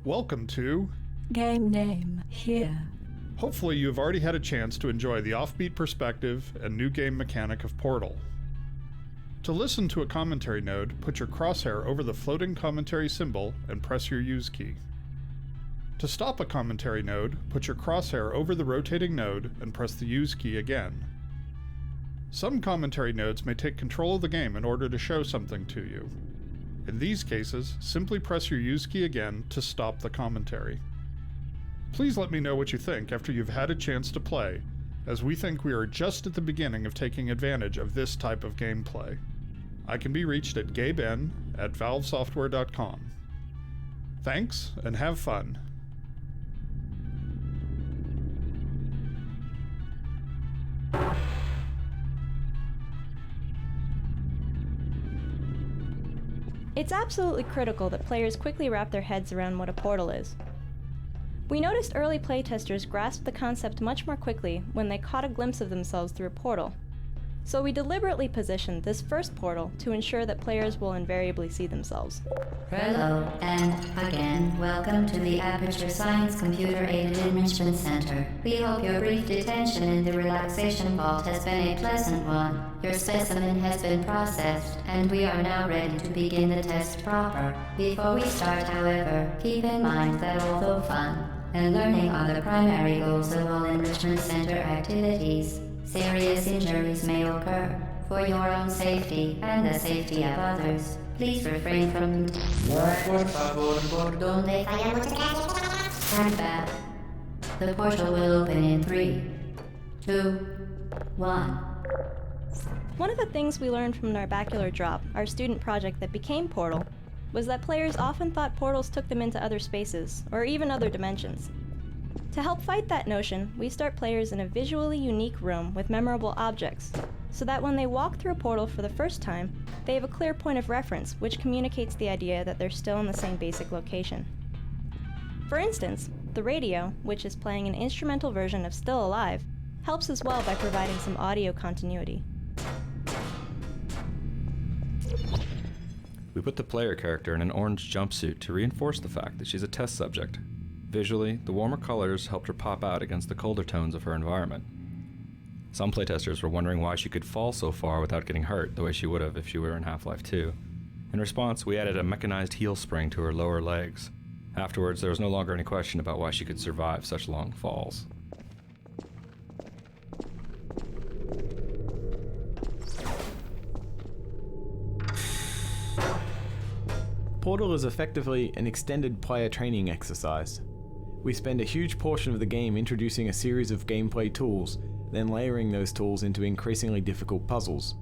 Welcome to Game Name Here. Hopefully you've already had a chance to enjoy the offbeat perspective and new game mechanic of Portal. To listen to a commentary node, put your crosshair over the floating commentary symbol and press your use key. To stop a commentary node, put your crosshair over the rotating node and press the use key again. Some commentary nodes may take control of the game in order to show something to you. In these cases, simply press your use key again to stop the commentary. Please let me know what you think after you've had a chance to play, as we think we are just at the beginning of taking advantage of this type of gameplay. I can be reached at gaben@valvesoftware.com. Thanks, and have fun. It's absolutely critical that players quickly wrap their heads around what a portal is. We noticed early playtesters grasped the concept much more quickly when they caught a glimpse of themselves through a portal. So we deliberately positioned this first portal to ensure that players will invariably see themselves. Hello, and again, welcome to the Aperture Science Computer-Aided Enrichment Center. We hope your brief detention in the relaxation vault has been a pleasant one. Your specimen has been processed, and we are now ready to begin the test proper. Before we start, however, keep in mind that although fun and learning are the primary goals of all Enrichment Center activities, serious injuries may occur. For your own safety and the safety of others, please refrain from Stand back. The portal will open in 3, 2, 1. One of the things we learned from Narbacular Drop, our student project that became Portal, was that players often thought portals took them into other spaces, or even other dimensions. To help fight that notion, we start players in a visually unique room with memorable objects, so that when they walk through a portal for the first time, they have a clear point of reference which communicates the idea that they're still in the same basic location. For instance, the radio, which is playing an instrumental version of Still Alive, helps as well by providing some audio continuity. We put the player character in an orange jumpsuit to reinforce the fact that she's a test subject. Visually, the warmer colors helped her pop out against the colder tones of her environment. Some playtesters were wondering why she could fall so far without getting hurt the way she would have if she were in Half-Life 2. In response, we added a mechanized heel spring to her lower legs. Afterwards, there was no longer any question about why she could survive such long falls. Portal is effectively an extended player training exercise. We spend a huge portion of the game introducing a series of gameplay tools, then layering those tools into increasingly difficult puzzles.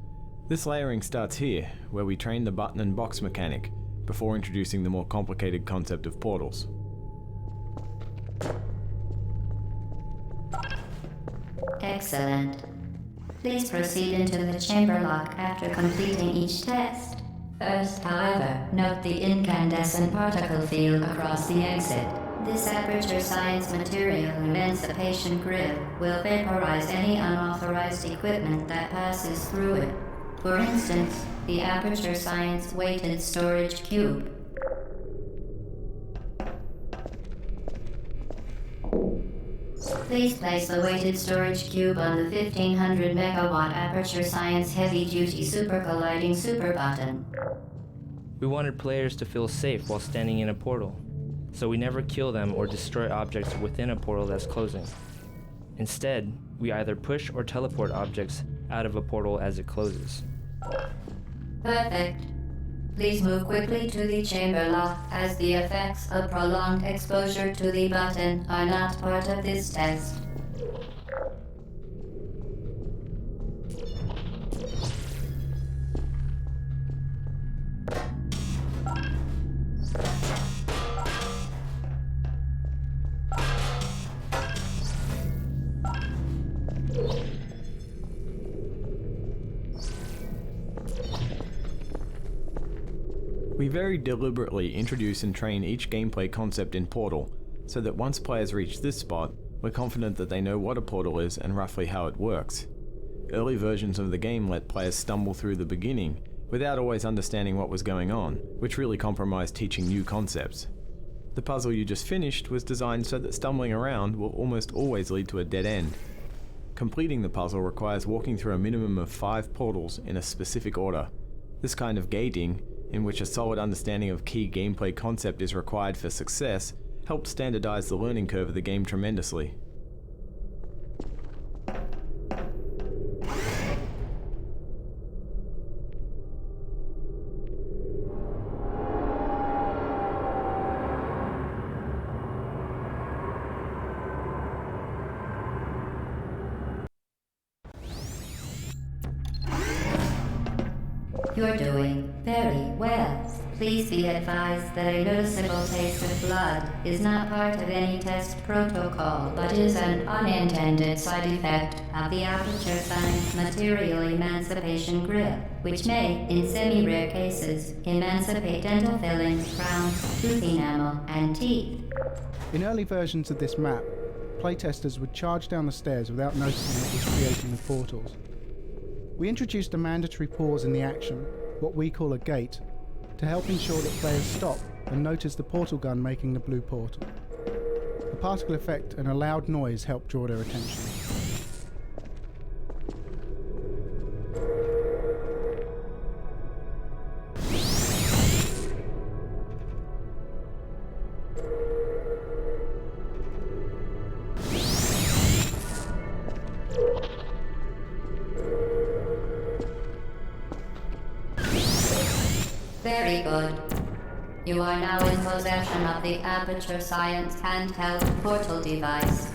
This layering starts here, where we train the button and box mechanic, before introducing the more complicated concept of portals. Excellent. Please proceed into the chamber lock after completing each test. First, however, note the incandescent particle field across the exit. This Aperture Science material emancipation grill will vaporize any unauthorized equipment that passes through it. For instance, the Aperture Science weighted storage cube. Please place the weighted storage cube on the 1500 megawatt Aperture Science heavy-duty super colliding super button. We wanted players to feel safe while standing in a portal, so we never kill them or destroy objects within a portal that's closing. Instead, we either push or teleport objects out of a portal as it closes. Perfect. Please move quickly to the chamber lock, as the effects of prolonged exposure to the button are not part of this test. We very deliberately introduce and train each gameplay concept in Portal, so that once players reach this spot, we're confident that they know what a portal is and roughly how it works. Early versions of the game let players stumble through the beginning, without always understanding what was going on, which really compromised teaching new concepts. The puzzle you just finished was designed so that stumbling around will almost always lead to a dead end. Completing the puzzle requires walking through a minimum of 5 portals in a specific order. This kind of gating, in which a solid understanding of key gameplay concept is required for success, helped standardize the learning curve of the game tremendously. You're doing very well. Please be advised that a noticeable taste of blood is not part of any test protocol, but is an unintended side effect of the Aperture Science Material Emancipation Grip, which may, in semi-rare cases, emancipate dental fillings, crowns, tooth enamel, and teeth. In early versions of this map, playtesters would charge down the stairs without noticing it was creating the portals. We introduced a mandatory pause in the action, what we call a gate, to help ensure that players stop and notice the portal gun making the blue portal. The particle effect and a loud noise help draw their attention. Very good. You are now in possession of the Aperture Science handheld portal device.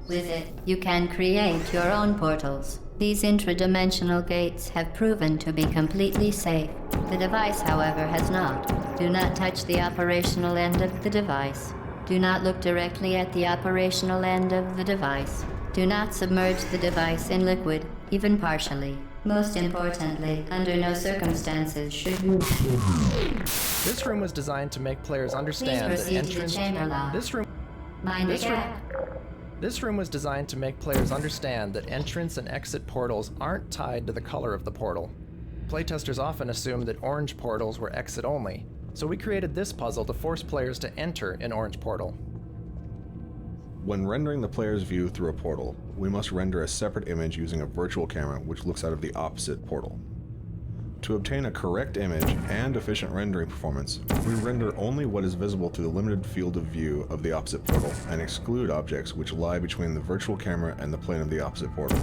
With it, you can create your own portals. These intradimensional gates have proven to be completely safe. The device, however, has not. Do not touch the operational end of the device. Do not look directly at the operational end of the device. Do not submerge the device in liquid, even partially. Most importantly, under no circumstances should you... This room was designed to make players understand that entrance... This room was designed to make players understand that entrance and exit portals aren't tied to the color of the portal. Playtesters often assumed that orange portals were exit only, so we created this puzzle to force players to enter an orange portal. When rendering the player's view through a portal, we must render a separate image using a virtual camera which looks out of the opposite portal. To obtain a correct image and efficient rendering performance, we render only what is visible through the limited field of view of the opposite portal and exclude objects which lie between the virtual camera and the plane of the opposite portal.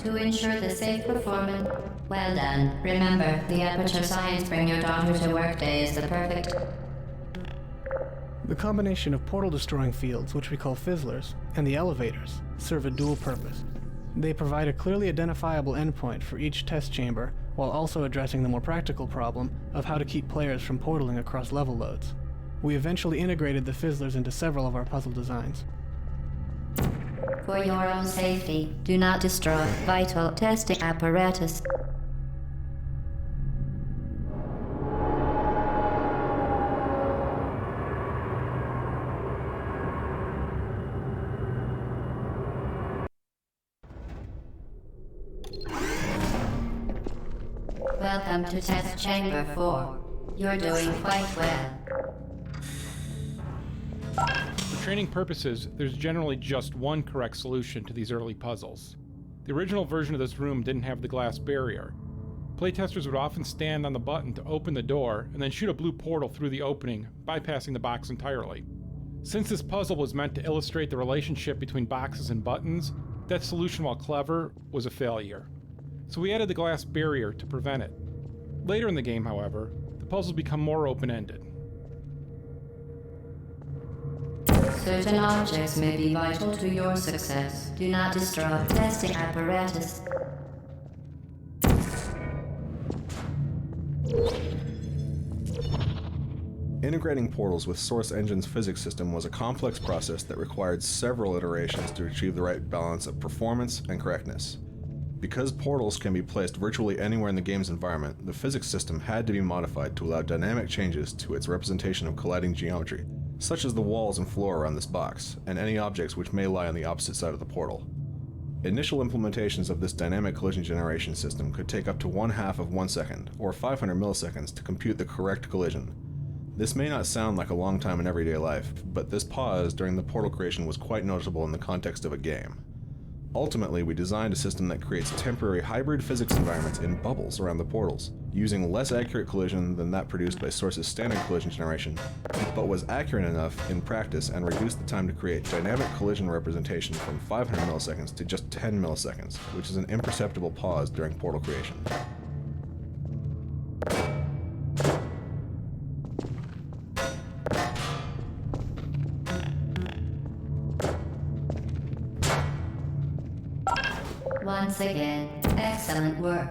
To ensure the safe performance, well done. Remember, the Aperture Science Bring Your Daughter to Work Day is the perfect... The combination of portal-destroying fields, which we call fizzlers, and the elevators, serve a dual purpose. They provide a clearly identifiable endpoint for each test chamber, while also addressing the more practical problem of how to keep players from portaling across level loads. We eventually integrated the fizzlers into several of our puzzle designs. For your own safety, do not destroy vital testing apparatus. Welcome to Test Chamber 4. You're doing quite well. For training purposes, there's generally just one correct solution to these early puzzles. The original version of this room didn't have the glass barrier. Playtesters would often stand on the button to open the door and then shoot a blue portal through the opening, bypassing the box entirely. Since this puzzle was meant to illustrate the relationship between boxes and buttons, that solution, while clever, was a failure. So we added the glass barrier to prevent it. Later in the game, however, the puzzles become more open-ended. Certain objects may be vital to your success. Do not destroy testing apparatus. Integrating portals with Source Engine's physics system was a complex process that required several iterations to achieve the right balance of performance and correctness. Because portals can be placed virtually anywhere in the game's environment, the physics system had to be modified to allow dynamic changes to its representation of colliding geometry, such as the walls and floor around this box, and any objects which may lie on the opposite side of the portal. Initial implementations of this dynamic collision generation system could take up to 1/2 of 1 second, or 500 milliseconds, to compute the correct collision. This may not sound like a long time in everyday life, but this pause during the portal creation was quite noticeable in the context of a game. Ultimately, we designed a system that creates temporary hybrid physics environments in bubbles around the portals, using less accurate collision than that produced by Source's standard collision generation, but was accurate enough in practice and reduced the time to create dynamic collision representation from 500 milliseconds to just 10 milliseconds, which is an imperceptible pause during portal creation. Once again, excellent work.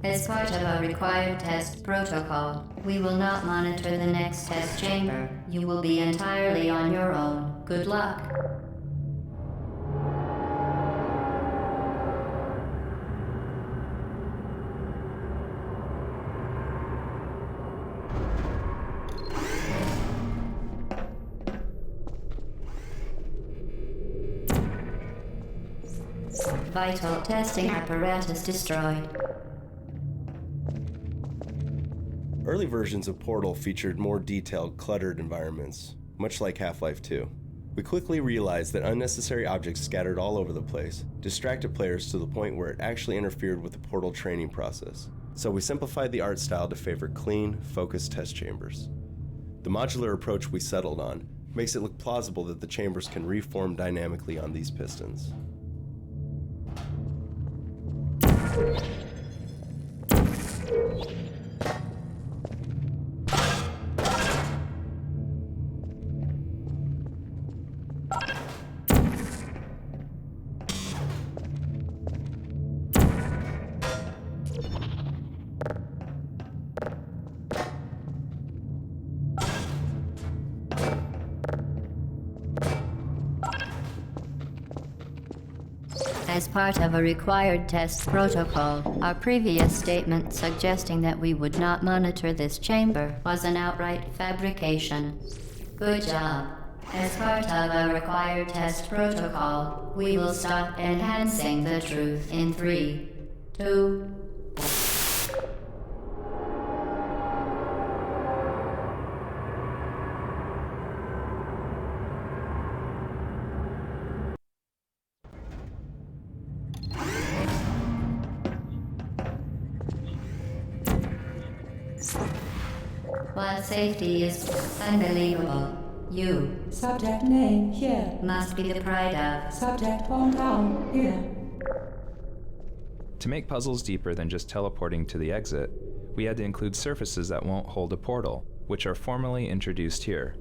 As part of our required test protocol, we will not monitor the next test chamber. You will be entirely on your own. Good luck. Vital testing apparatus destroyed. Early versions of Portal featured more detailed, cluttered environments, much like Half-Life 2. We quickly realized that unnecessary objects scattered all over the place distracted players to the point where it actually interfered with the Portal training process. So we simplified the art style to favor clean, focused test chambers. The modular approach we settled on makes it look plausible that the chambers can reform dynamically on these pistons. As part of a required test protocol, our previous statement suggesting that we would not monitor this chamber was an outright fabrication. Good job. As part of a required test protocol, we will stop enhancing the truth in 3, 2, While safety is unbelievable, you, Subject name here. must be the pride of. Subject hometown here. To make puzzles deeper than just teleporting to the exit, we had to include surfaces that won't hold a portal, which are formally introduced here.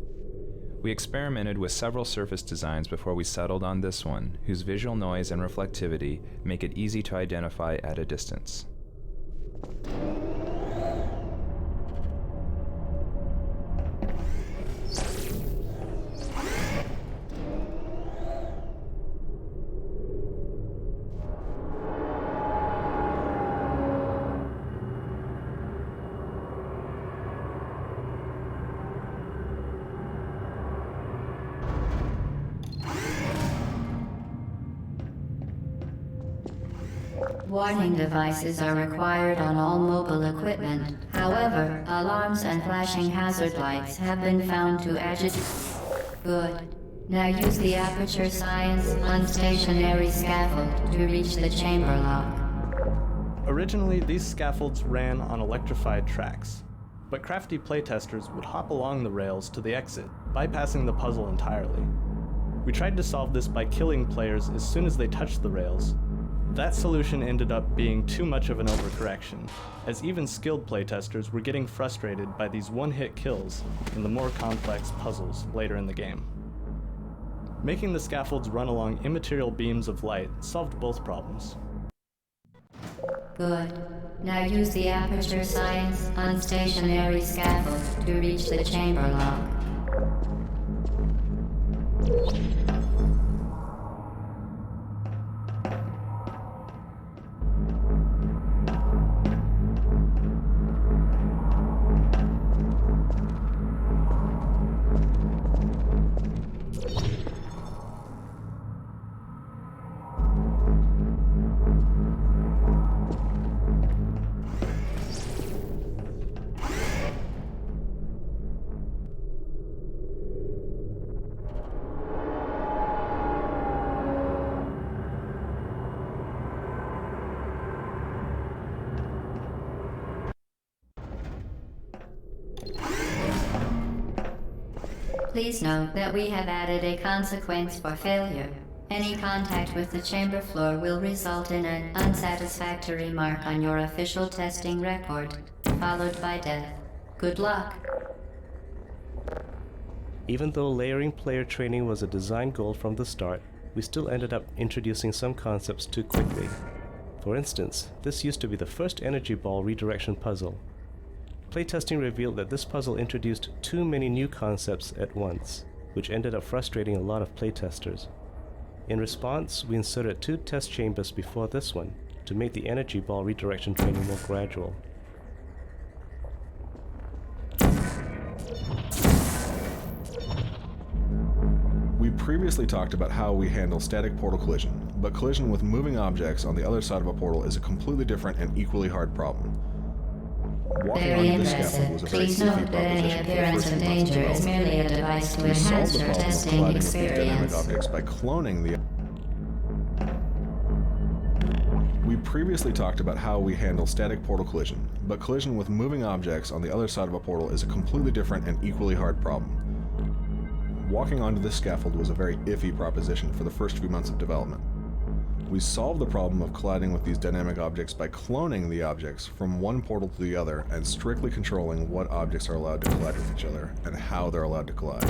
We experimented with several surface designs before we settled on this one, whose visual noise and reflectivity make it easy to identify at a distance. Warning devices are required on all mobile equipment. However, alarms and flashing hazard lights have been found to agitate. Good. Now use the aperture science unstationary scaffold to reach the chamber lock. Originally, these scaffolds ran on electrified tracks, but crafty playtesters would hop along the rails to the exit, bypassing the puzzle entirely. We tried to solve this by killing players as soon as they touched the rails. That solution ended up being too much of an overcorrection, as even skilled playtesters were getting frustrated by these one-hit kills in the more complex puzzles later in the game. Making the scaffolds run along immaterial beams of light solved both problems. Good. Now use the aperture science unstationary scaffold to reach the chamber lock. Please note that we have added a consequence for failure. Any contact with the chamber floor will result in an unsatisfactory mark on your official testing record, followed by death. Good luck. Even though layering player training was a design goal from the start, we still ended up introducing some concepts too quickly. For instance, this used to be the first energy ball redirection puzzle. Playtesting revealed that this puzzle introduced too many new concepts at once, which ended up frustrating a lot of playtesters. In response, we inserted 2 test chambers before this one to make the energy ball redirection training more gradual. We previously talked about how we handle static portal collision, but collision with moving objects on the other side of a portal is a completely different and equally hard problem. Walking Very onto the scaffold was impressive. a very Please iffy note that any proposition for the appearance first of few months danger is development. merely a device to We solved enhance the your problem of testing colliding with these dynamic experience. objects by cloning the... We previously talked about how we handle static portal collision, but collision with moving objects on the other side of a portal is a completely different and equally hard problem. Walking onto this scaffold was a very iffy proposition for the first few months of development. We solved the problem of colliding with these dynamic objects by cloning the objects from one portal to the other and strictly controlling what objects are allowed to collide with each other and how they're allowed to collide.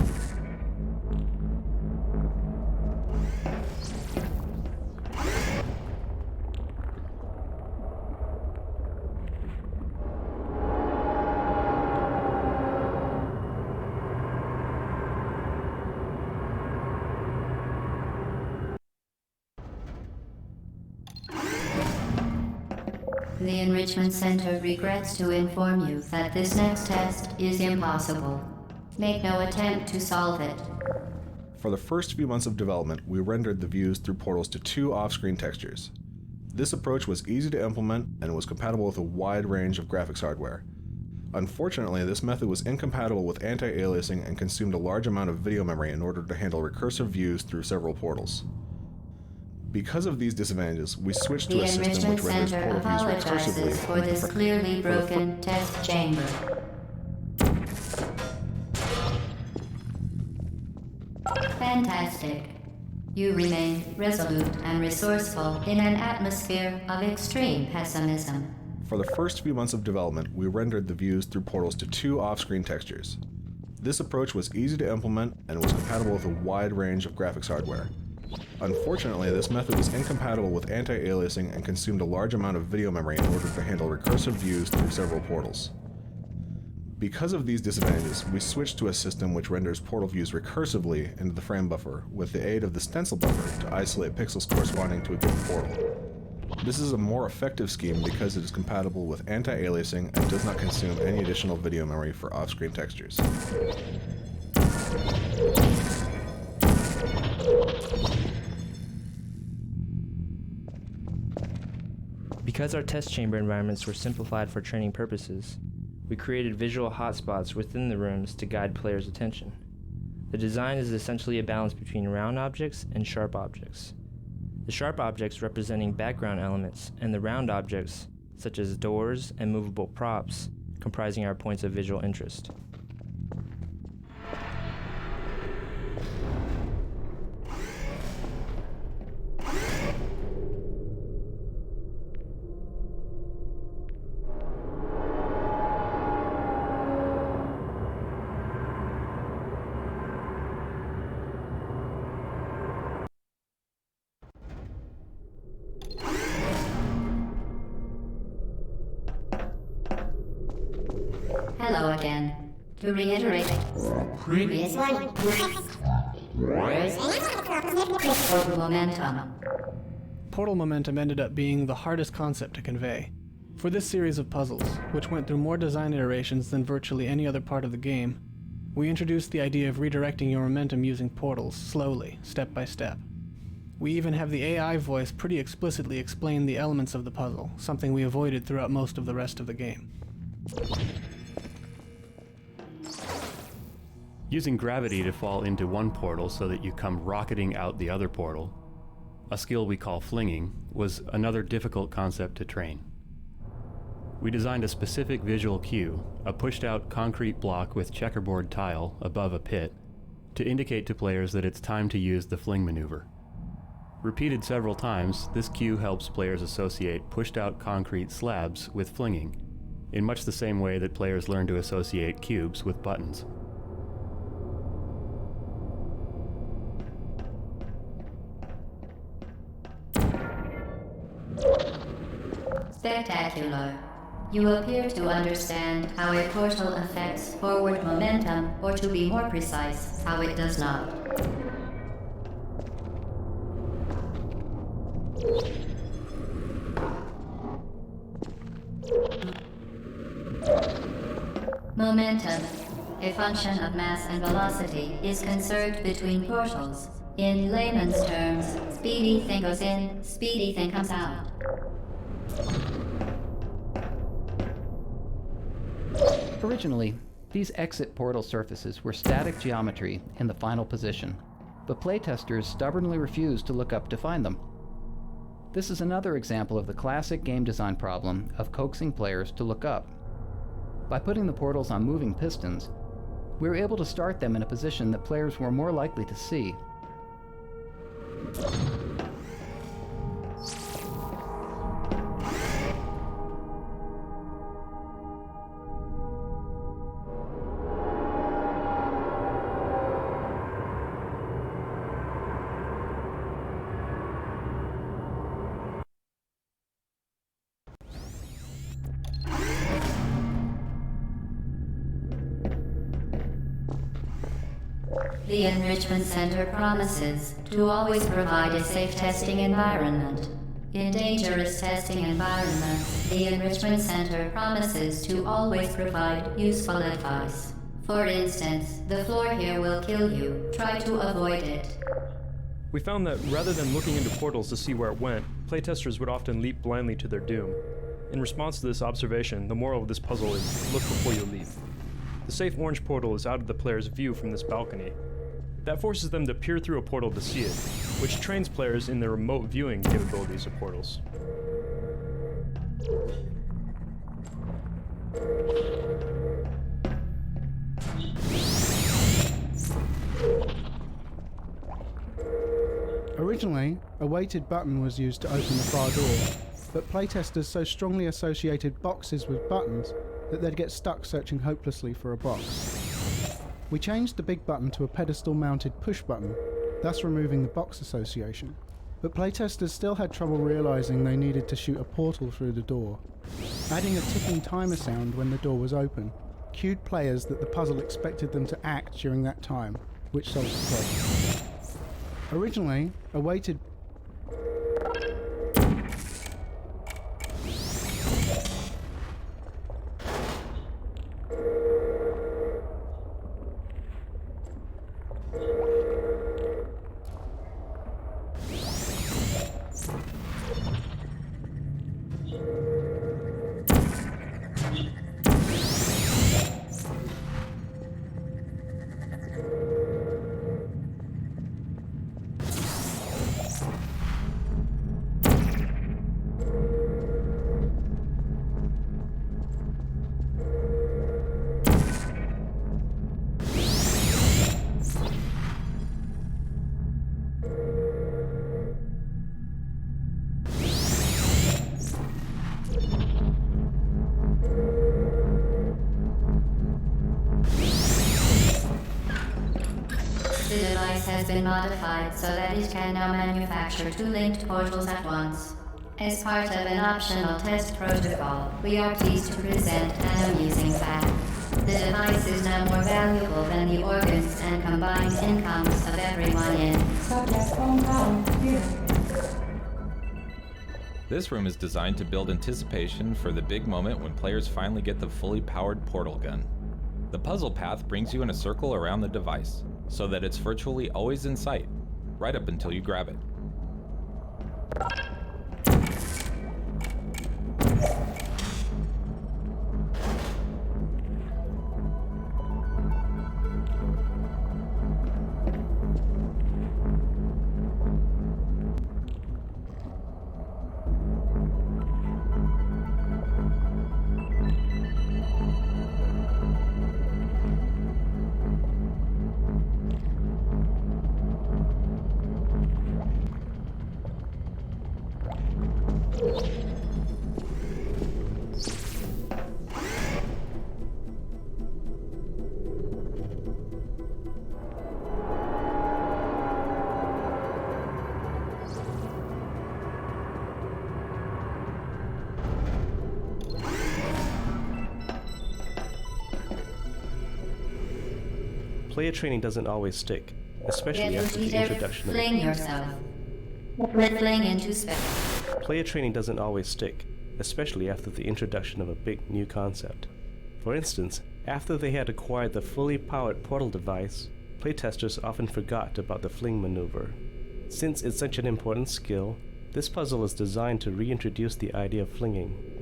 The Enrichment Center regrets to inform you that this next test is impossible. Make no attempt to solve it. For the first few months of development, we rendered the views through portals to 2 off-screen textures. This approach was easy to implement and was compatible with a wide range of graphics hardware. Unfortunately, this method was incompatible with anti-aliasing and consumed a large amount of video memory in order to handle recursive views through several portals. Because of these disadvantages, we switched to The a system which Enrichment renders Center portal views recursively. apologizes for this clearly broken test chamber. Fantastic. You remain resolute and resourceful in an atmosphere of extreme pessimism. For the first few months of development, we rendered the views through portals to 2 off-screen textures. This approach was easy to implement and was compatible with a wide range of graphics hardware. Unfortunately, this method was incompatible with anti-aliasing and consumed a large amount of video memory in order to handle recursive views through several portals. Because of these disadvantages, we switched to a system which renders portal views recursively into the frame buffer with the aid of the stencil buffer to isolate pixels corresponding to a given portal. This is a more effective scheme because it is compatible with anti-aliasing and does not consume any additional video memory for off-screen textures. Because our test chamber environments were simplified for training purposes, we created visual hotspots within the rooms to guide players' attention. The design is essentially a balance between round objects and sharp objects. The sharp objects representing background elements, and the round objects, such as doors and movable props, comprising our points of visual interest. Hello again. To reiterate, previous one. Portal momentum. Portal momentum ended up being the hardest concept to convey. For this series of puzzles, which went through more design iterations than virtually any other part of the game, we introduced the idea of redirecting your momentum using portals, slowly, step by step. We even have the AI voice pretty explicitly explain the elements of the puzzle, something we avoided throughout most of the rest of the game. Using gravity to fall into one portal so that you come rocketing out the other portal, a skill we call flinging, was another difficult concept to train. We designed a specific visual cue, a pushed-out concrete block with checkerboard tile above a pit, to indicate to players that it's time to use the fling maneuver. Repeated several times, this cue helps players associate pushed-out concrete slabs with flinging, in much the same way that players learn to associate cubes with buttons. Spectacular. You appear to understand how a portal affects forward momentum, or to be more precise, how it does not. Momentum, a function of mass and velocity, is conserved between portals. In layman's terms, speedy thing goes in, speedy thing comes out. Originally, these exit portal surfaces were static geometry in the final position, but playtesters stubbornly refused to look up to find them. This is another example of the classic game design problem of coaxing players to look up. By putting the portals on moving pistons, we were able to start them in a position that players were more likely to see. The Enrichment Center promises to always provide a safe testing environment. In dangerous testing environments, the Enrichment Center promises to always provide useful advice. For instance, the floor here will kill you. Try to avoid it. We found that rather than looking into portals to see where it went, playtesters would often leap blindly to their doom. In response to this observation, the moral of this puzzle is look before you leap. The safe orange portal is out of the player's view from this balcony. That forces them to peer through a portal to see it, which trains players in their remote viewing capabilities of portals. Originally, a weighted button was used to open the far door, but playtesters so strongly associated boxes with buttons that they'd get stuck searching hopelessly for a box. We changed the big button to a pedestal-mounted push button, thus removing the box association. But playtesters still had trouble realizing they needed to shoot a portal through the door. Adding a ticking timer sound when the door was open cued players that the puzzle expected them to act during that time, which solved the problem. Originally, a weighted has been modified so that it can now manufacture two linked portals at once. As part of an optional test protocol, we are pleased to present an amusing fact. The device is now more valuable than the organs and combined incomes of everyone in. Subject hometown, here. This room is designed to build anticipation for the big moment when players finally get the fully powered portal gun. The puzzle path brings you in a circle around the device, so that it's virtually always in sight, right up until you grab it. Player training doesn't always stick, especially after the introduction of Fling yourself. Fling into space. Player training doesn't always stick, especially after the introduction of a big new concept. For instance, after they had acquired the fully powered portal device, playtesters often forgot about the fling maneuver. Since it's such an important skill, this puzzle is designed to reintroduce the idea of flinging.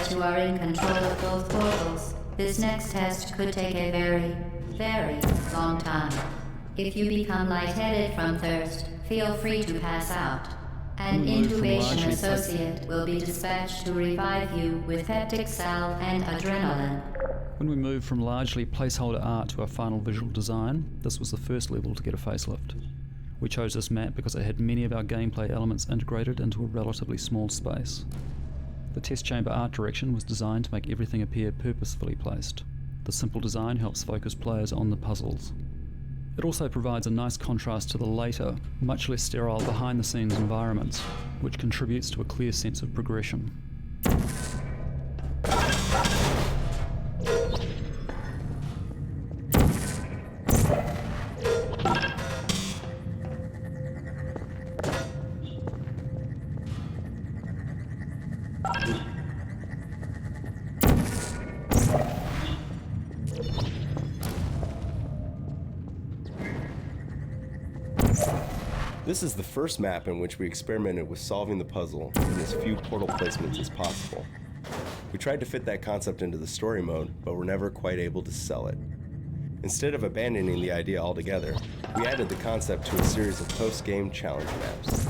You are in control of both portals. This next test could take a very, very long time. If you become lightheaded from thirst, feel free to pass out. An intubation associate will be dispatched to revive you with peptic salve and adrenaline. When we moved from largely placeholder art to our final visual design, this was the first level to get a facelift. We chose this map because it had many of our gameplay elements integrated into a relatively small space. The test chamber art direction was designed to make everything appear purposefully placed. The simple design helps focus players on the puzzles. It also provides a nice contrast to the later, much less sterile behind-the-scenes environments, which contributes to a clear sense of progression. This is the first map in which we experimented with solving the puzzle in as few portal placements as possible. We tried to fit that concept into the story mode, but were never quite able to sell it. Instead of abandoning the idea altogether, we added the concept to a series of post-game challenge maps.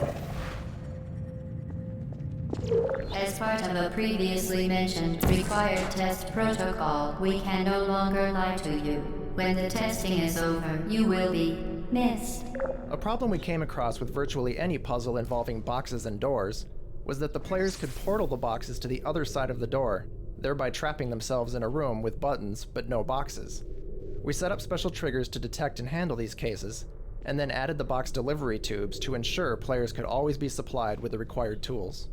As part of a previously mentioned required test protocol, we can no longer lie to you. When the testing is over, you will be missed. A problem we came across with virtually any puzzle involving boxes and doors was that the players could portal the boxes to the other side of the door, thereby trapping themselves in a room with buttons but no boxes. We set up special triggers to detect and handle these cases, and then added the box delivery tubes to ensure players could always be supplied with the required tools.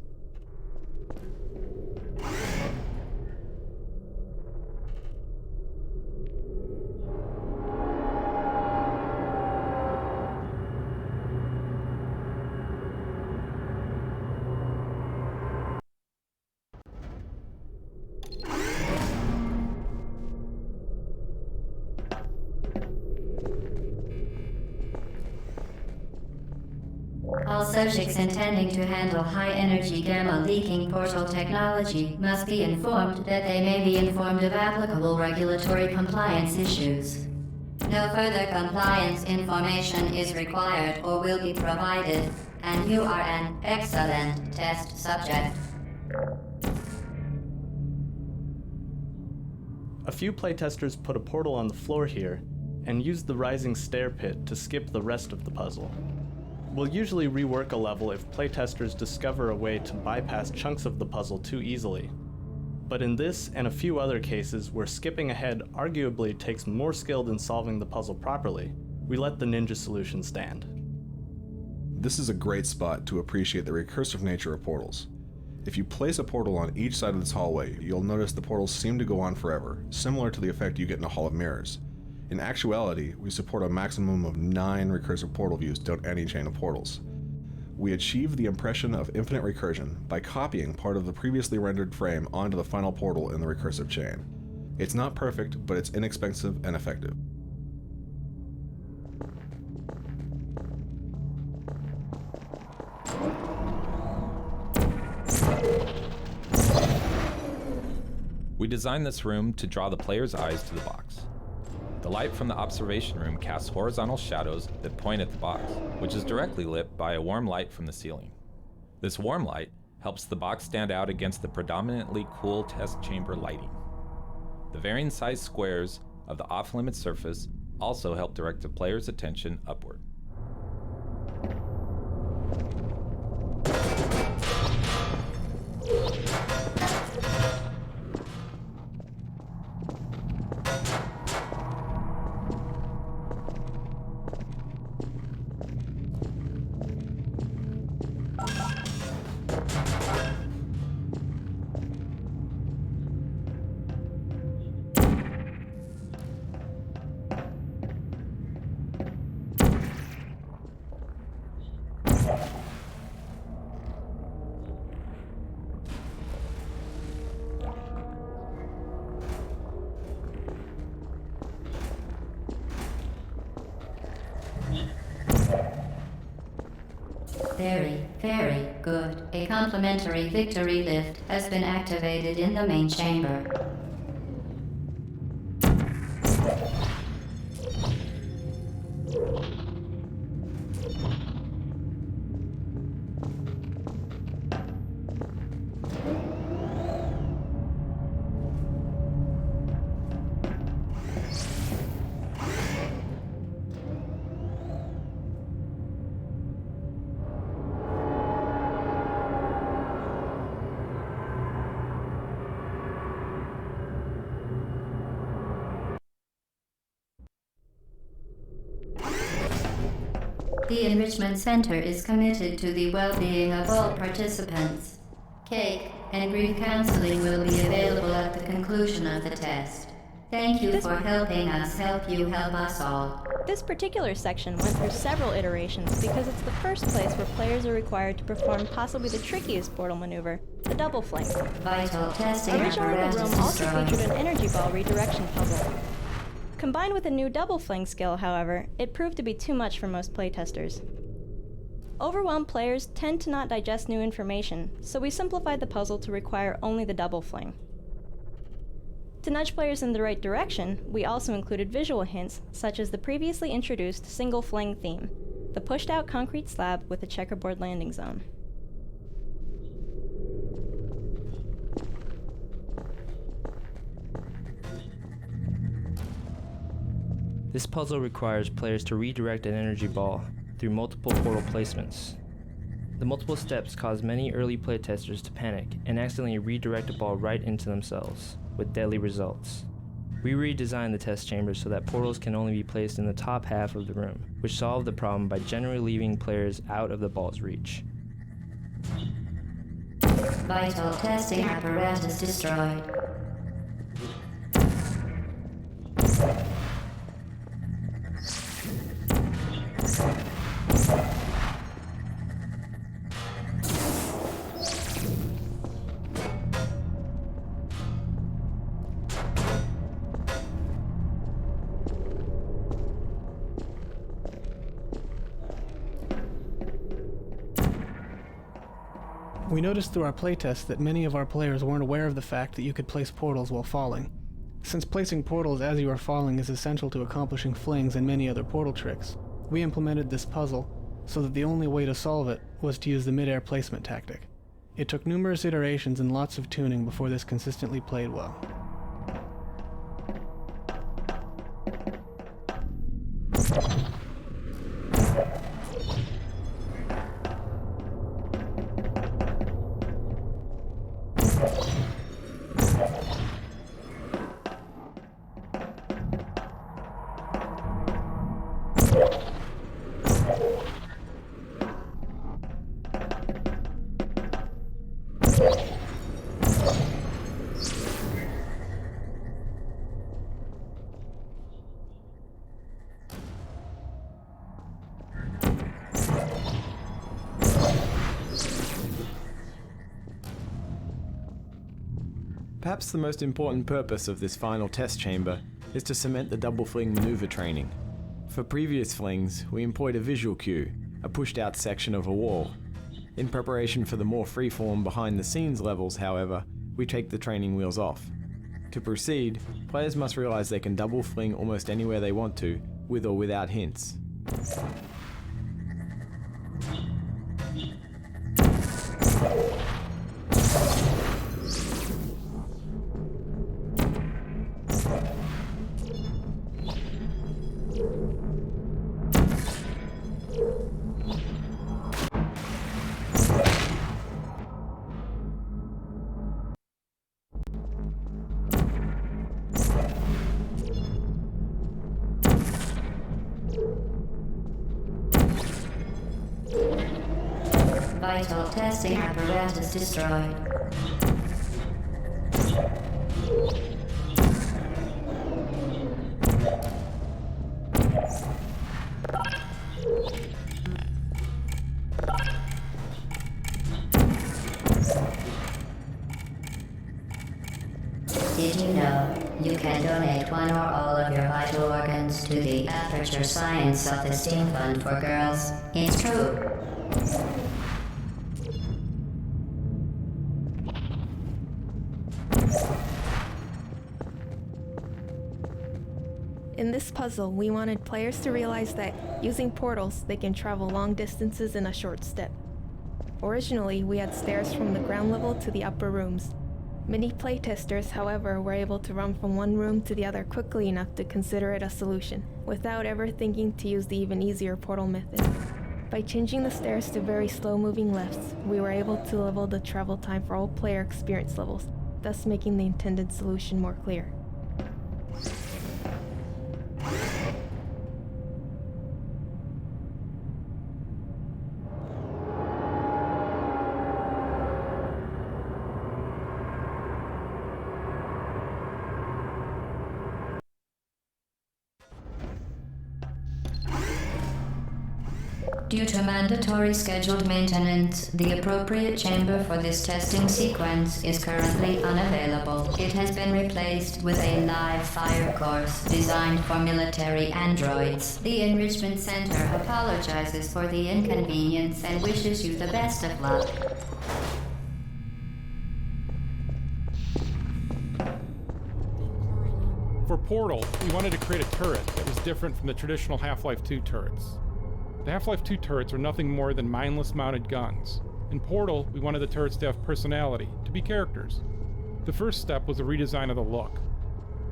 All subjects intending to handle high-energy gamma-leaking portal technology must be informed that they may be informed of applicable regulatory compliance issues. No further compliance information is required or will be provided, and you are an excellent test subject. A few playtesters put a portal on the floor here, and used the rising stair pit to skip the rest of the puzzle. We'll usually rework a level if playtesters discover a way to bypass chunks of the puzzle too easily. But in this and a few other cases where skipping ahead arguably takes more skill than solving the puzzle properly, we let the ninja solution stand. This is a great spot to appreciate the recursive nature of portals. If you place a portal on each side of this hallway, you'll notice the portals seem to go on forever, similar to the effect you get in a Hall of Mirrors. In actuality, we support a maximum of 9 recursive portal views down any chain of portals. we achieve the impression of infinite recursion by copying part of the previously rendered frame onto the final portal in the recursive chain. It's not perfect, but it's inexpensive and effective. We designed this room to draw the player's eyes to the box. The light from the observation room casts horizontal shadows that point at the box, which is directly lit by a warm light from the ceiling. This warm light helps the box stand out against the predominantly cool test chamber lighting. The varying size squares of the off-limit surface also help direct the player's attention upward. Very, very good. A complimentary victory lift has been activated in the main chamber. The Enrichment Center is committed to the well-being of all participants. Cake and grief counseling will be available at the conclusion of the test. Thank you for helping us help you help us all. This particular section went through several iterations because it's the first place where players are required to perform possibly the trickiest portal maneuver, the double fling. Vital testing Originally, the apparatus room also destroyed. featured an energy ball redirection puzzle. Combined with a new double fling skill, however, it proved to be too much for most playtesters. Overwhelmed players tend to not digest new information, so we simplified the puzzle to require only the double fling. To nudge players in the right direction, we also included visual hints, such as the previously introduced single fling theme, the pushed-out concrete slab with a checkerboard landing zone. This puzzle requires players to redirect an energy ball through multiple portal placements. The multiple steps cause many early playtesters to panic and accidentally redirect a ball right into themselves, with deadly results. We redesigned the test chamber so that portals can only be placed in the top half of the room, which solved the problem by generally leaving players out of the ball's reach. Vital testing apparatus destroyed. We noticed through our playtest that many of our players weren't aware of the fact that you could place portals while falling. Since placing portals as you are falling is essential to accomplishing flings and many other portal tricks, we implemented this puzzle so that the only way to solve it was to use the mid-air placement tactic. It took numerous iterations and lots of tuning before this consistently played well. Perhaps the most important purpose of this final test chamber is to cement the double fling maneuver training. For previous flings, we employed a visual cue, a pushed out section of a wall. In preparation for the more freeform behind the scenes levels, however, we take the training wheels off. To proceed, players must realize they can double fling almost anywhere they want to, with or without hints. Vital testing apparatus destroyed. Did you know you can donate one or all of your vital organs to the Aperture Science Self-Esteem Fund for Girls? It's true. In this puzzle, we wanted players to realize that using portals, they can travel long distances in a short step. Originally, we had stairs from the ground level to the upper rooms. Many playtesters, however, were able to run from one room to the other quickly enough to consider it a solution, without ever thinking to use the even easier portal method. By changing the stairs to very slow-moving lifts, we were able to level the travel time for all player experience levels, thus making the intended solution more clear. Due to mandatory scheduled maintenance, the appropriate chamber for this testing sequence is currently unavailable. It has been replaced with a live fire course designed for military androids. The Enrichment Center apologizes for the inconvenience and wishes you the best of luck. For Portal, we wanted to create a turret that was different from the traditional Half-Life 2 turrets. The Half-Life 2 turrets are nothing more than mindless mounted guns. In Portal, we wanted the turrets to have personality, to be characters. The first step was a redesign of the look.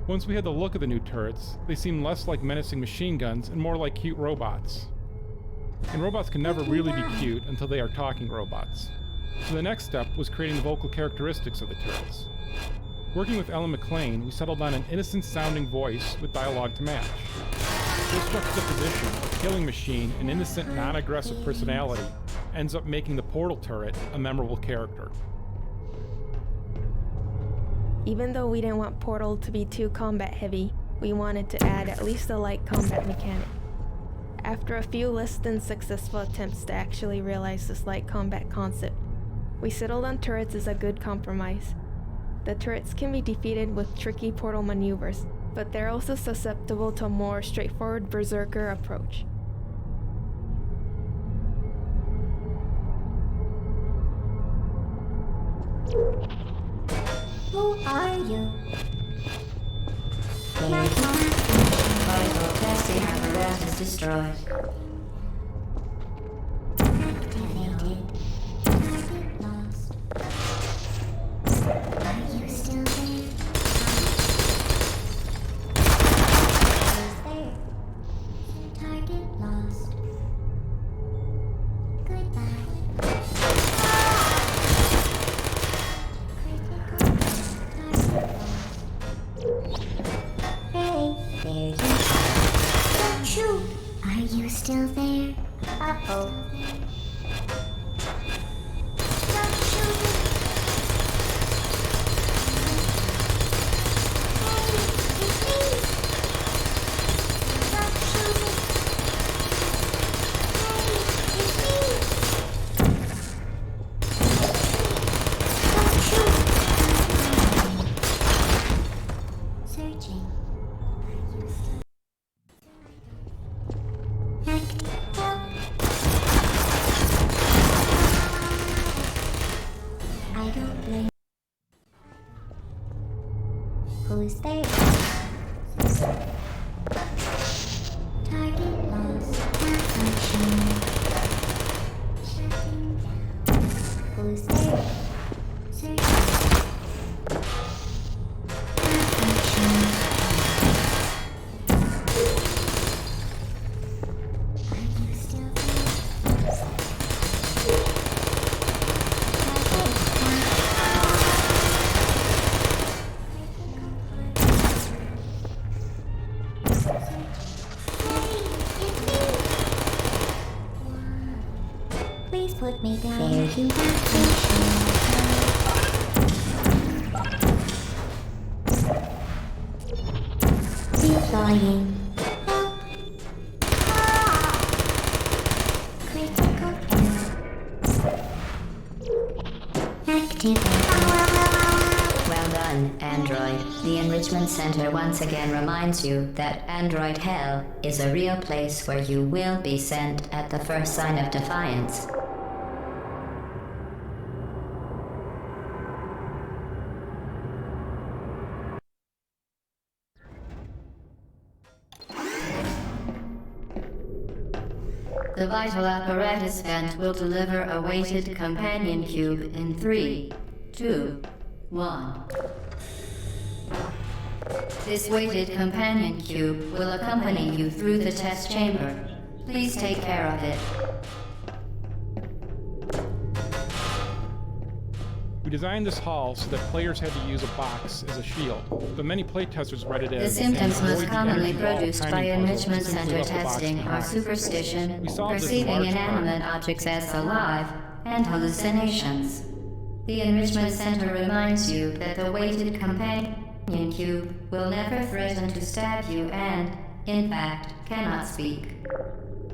Once we had the look of the new turrets, they seemed less like menacing machine guns and more like cute robots. And robots can never really be cute until they are talking robots. So the next step was creating the vocal characteristics of the turrets. Working with Ellen McLean, we settled on an innocent-sounding voice with dialogue to match. This juxtaposition of killing machine and innocent, non-aggressive personality ends up making the Portal turret a memorable character. Even though we didn't want Portal to be too combat heavy, we wanted to add at least a light combat mechanic. After a few less than successful attempts to actually realize this light combat concept, we settled on turrets as a good compromise. The turrets can be defeated with tricky portal maneuvers, but they're also susceptible to a more straightforward berserker approach. Who are you? Vital testing apparatus destroyed. Activated. Target lost. Are you still there? Target lost. Goodbye. Hey, there you are. Don't shoot. Are you still there? Uh-oh. Don't shoot. Hey, it's me. Don't shoot. Hey, it's me. Don't shoot. Who's there? Target lost. Malfunction. Shutting down. Who's there? Searching. Malfunction. Please put me down. There you have. Deploying. Critical activate. Well done, Android. The Enrichment Center once again reminds you that Android Hell is a real place where you will be sent at the first sign of defiance. The vital apparatus vent will deliver a weighted companion cube in 3, 2, 1. This weighted companion cube will accompany you through the test chamber. Please take care of it. We designed this hall so that players had to use a box as a shield, but many playtesters read it The as symptoms an most avoid the commonly energy ball produced by timing puzzle, Enrichment simply Center left the box testing are behind. superstition, We solved this in perceiving large inanimate part. objects as alive, and hallucinations. The Enrichment Center reminds you that the weighted companion cube will never threaten to stab you and, in fact, cannot speak.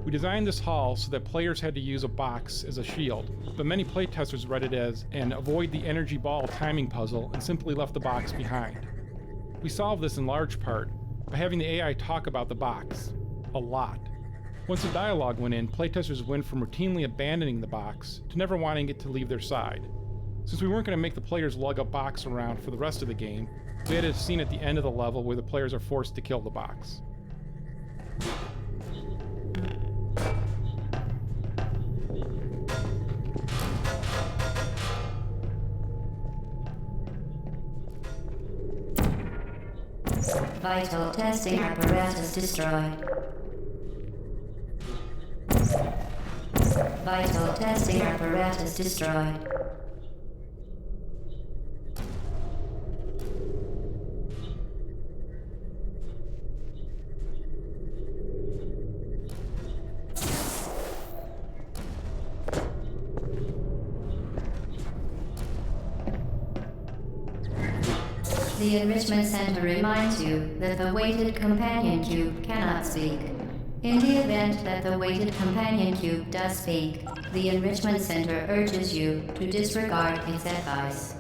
We designed this hall so that players had to use a box as a shield, but many playtesters read it as an avoid the energy ball timing puzzle and simply left the box behind. We solved this in large part by having the AI talk about the box. A lot. Once the dialogue went in, playtesters went from routinely abandoning the box to never wanting it to leave their side. Since we weren't going to make the players lug a box around for the rest of the game, we had a scene at the end of the level where the players are forced to kill the box. Vital testing apparatus destroyed. Vital testing apparatus destroyed. The Enrichment Center reminds you that the weighted companion cube cannot speak. In the event that the weighted companion cube does speak, the Enrichment Center urges you to disregard its advice.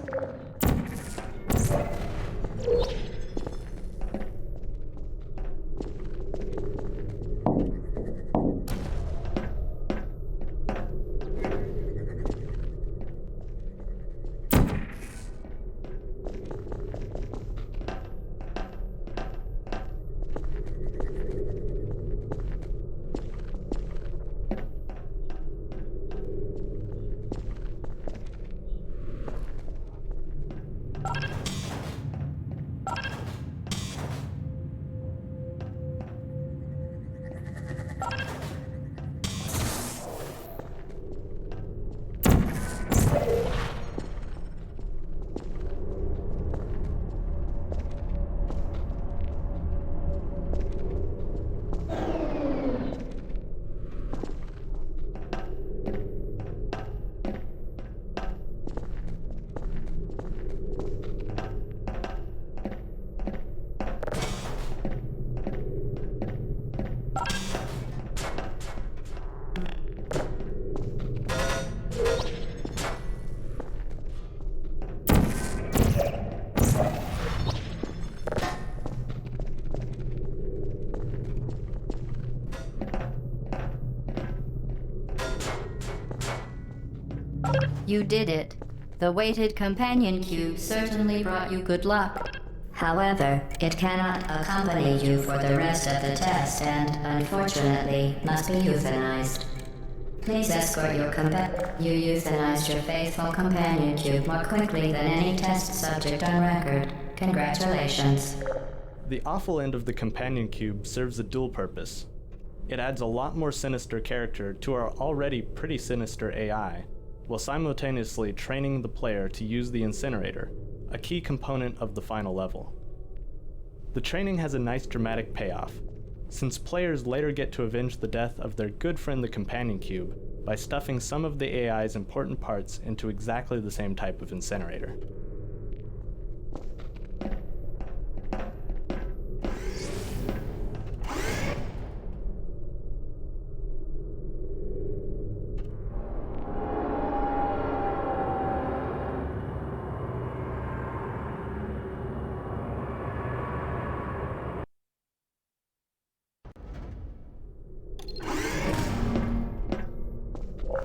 You did it. The weighted companion cube certainly brought you good luck. However, it cannot accompany you for the rest of the test and, unfortunately, must be euthanized. Please escort your You euthanized your faithful companion cube more quickly than any test subject on record. Congratulations. The awful end of the companion cube serves a dual purpose. It adds a lot more sinister character to our already pretty sinister AI, while simultaneously training the player to use the Incinerator, a key component of the final level. The training has a nice dramatic payoff, since players later get to avenge the death of their good friend the companion cube by stuffing some of the AI's important parts into exactly the same type of Incinerator.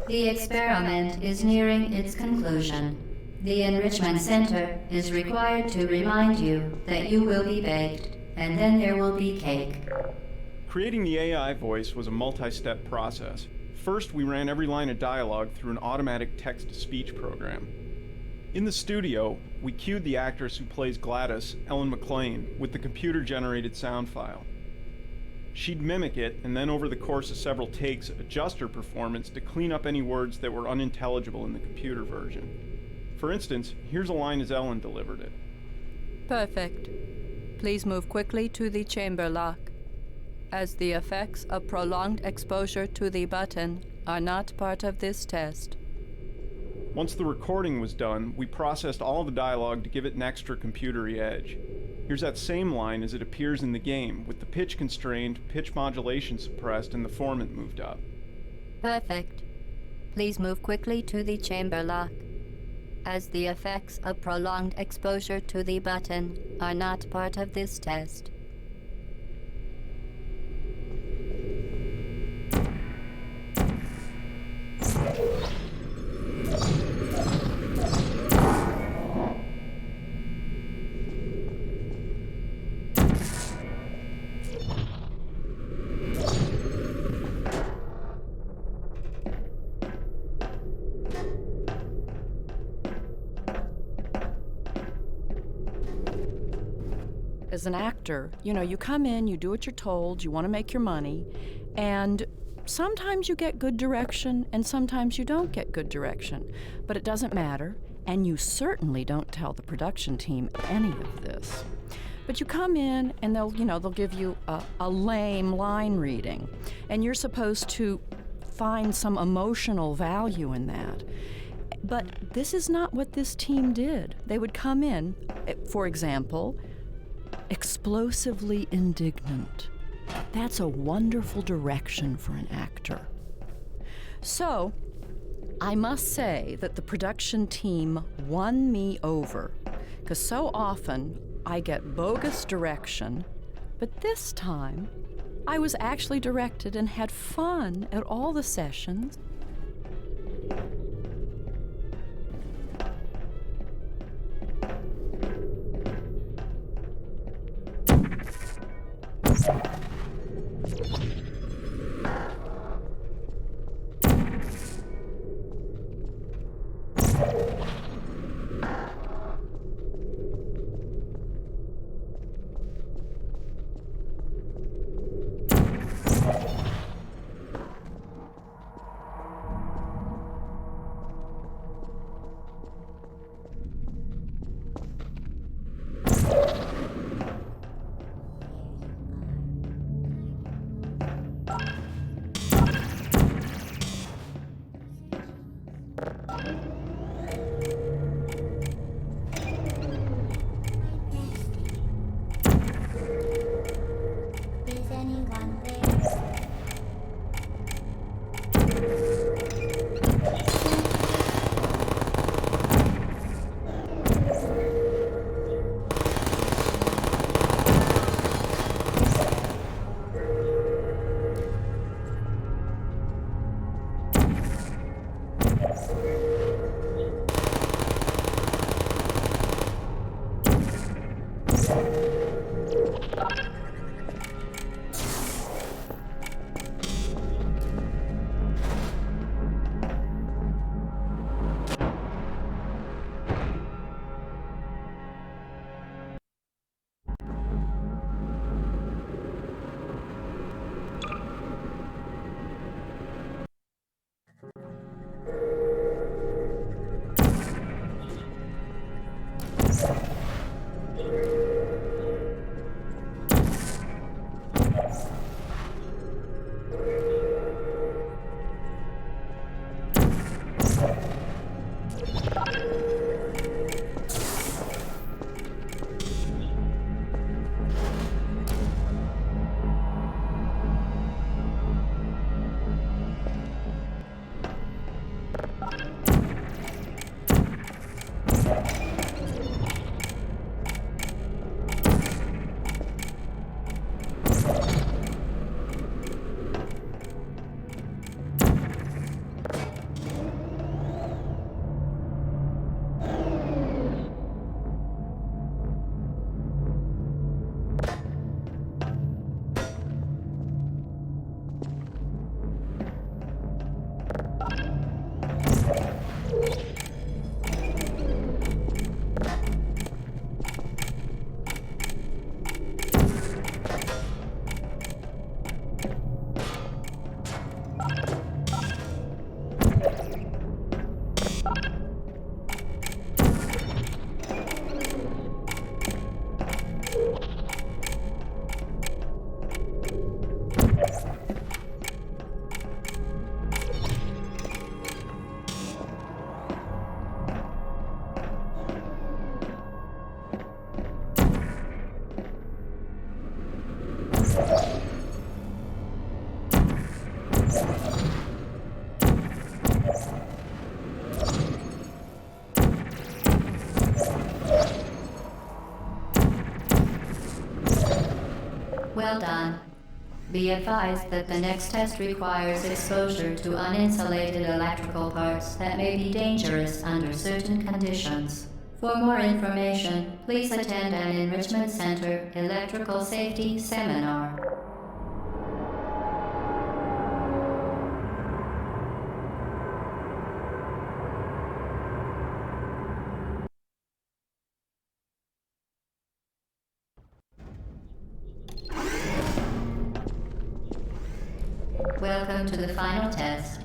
The experiment is nearing its conclusion. The Enrichment Center is required to remind you that you will be baked, and then there will be cake. Creating the AI voice was a multi-step process. First, we ran every line of dialogue through an automatic text-to-speech program. In the studio, we cued the actress who plays Gladys, Ellen McLean, with the computer-generated sound file. She'd mimic it, and then over the course of several takes, adjust her performance to clean up any words that were unintelligible in the computer version. For instance, here's a line as Ellen delivered it. Perfect. Please move quickly to the chamber lock, as the effects of prolonged exposure to the button are not part of this test. Once the recording was done, we processed all the dialogue to give it an extra computery edge. Here's that same line as it appears in the game, with the pitch constrained, pitch modulation suppressed, and the formant moved up. Perfect. Please move quickly to the chamber lock, as the effects of prolonged exposure to the button are not part of this test. As an actor, you come in, you do what you're told, you want to make your money, and sometimes you get good direction and sometimes you don't get good direction. But it doesn't matter, and you certainly don't tell the production team any of this. But you come in and they'll give you a lame line reading, and you're supposed to find some emotional value in that. But this is not what this team did. They would come in, for example, explosively indignant. That's a wonderful direction for an actor. So, I must say that the production team won me over, because so often I get bogus direction, but this time I was actually directed and had fun at all the sessions. Well done. Be advised that the next test requires exposure to uninsulated electrical parts that may be dangerous under certain conditions. For more information, please attend an Enrichment Center Electrical Safety Seminar. Welcome to the final test.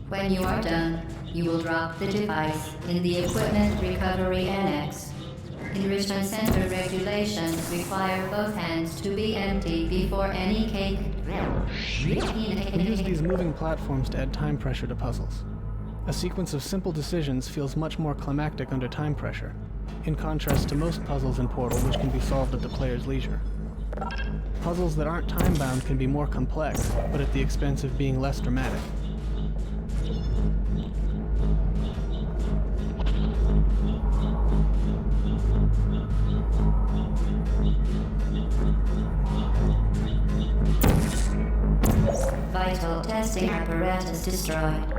When you are done, you will drop the device in the Equipment Recovery Annex. Enrichment Center regulations require both hands to be empty before any cake. We use these moving platforms to add time pressure to puzzles. A sequence of simple decisions feels much more climactic under time pressure, in contrast to most puzzles in Portal which can be solved at the player's leisure. Puzzles that aren't time-bound can be more complex, but at the expense of being less dramatic. Vital testing apparatus destroyed.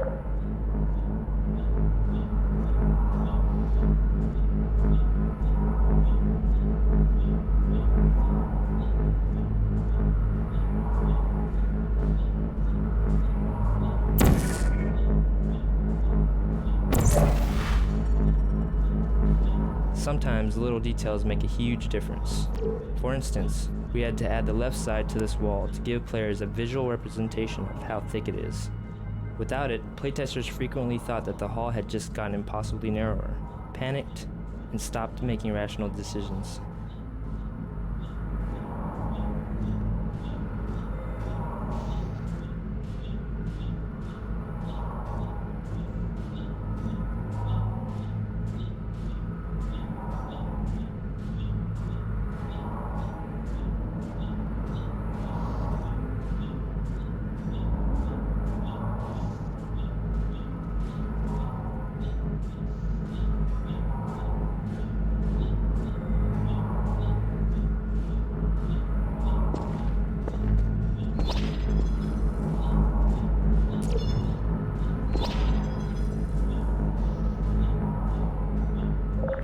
Sometimes little details make a huge difference. For instance, we had to add the left side to this wall to give players a visual representation of how thick it is. Without it, playtesters frequently thought that the hall had just gotten impossibly narrower, panicked, and stopped making rational decisions.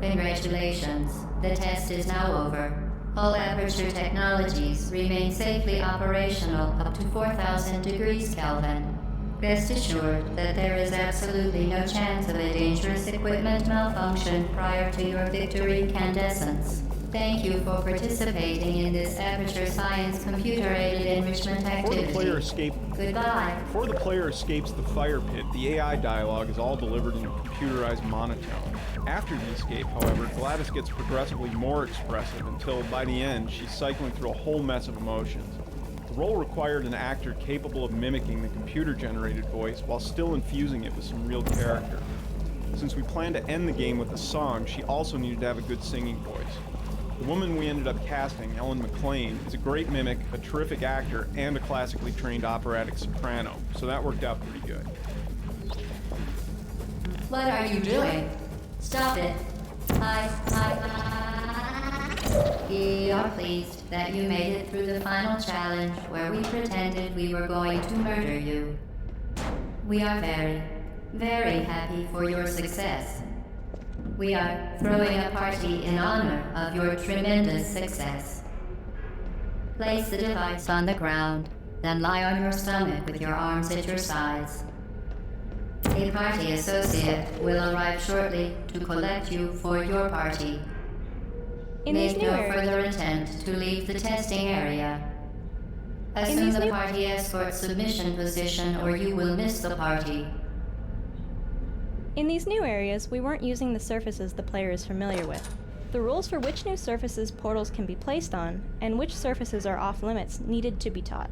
Congratulations. The test is now over. All Aperture technologies remain safely operational up to 4,000 degrees Kelvin. Rest assured that there is absolutely no chance of a dangerous equipment malfunction prior to your victory incandescence. Thank you for participating in this Aperture Science computer-aided enrichment activity. Goodbye. Before the player escapes the fire pit, the AI dialogue is all delivered in a computerized monotone. After the escape, however, Gladys gets progressively more expressive until, by the end, she's cycling through a whole mess of emotions. The role required an actor capable of mimicking the computer-generated voice while still infusing it with some real character. Since we planned to end the game with a song, she also needed to have a good singing voice. The woman we ended up casting, Ellen McLean, is a great mimic, a terrific actor, and a classically trained operatic soprano, so that worked out pretty good. What are you doing? Stop it. We are pleased that you made it through the final challenge where we pretended we were going to murder you. We are very, very happy for your success. We are throwing a party in honor of your tremendous success. Place the device on the ground, then lie on your stomach with your arms at your sides. A party associate will arrive shortly to collect you for your party. Make no further attempt to leave the testing area. Assume the party escort submission position or you will miss the party. In these new areas, we weren't using the surfaces the player is familiar with. The rules for which new surfaces portals can be placed on, and which surfaces are off-limits, needed to be taught.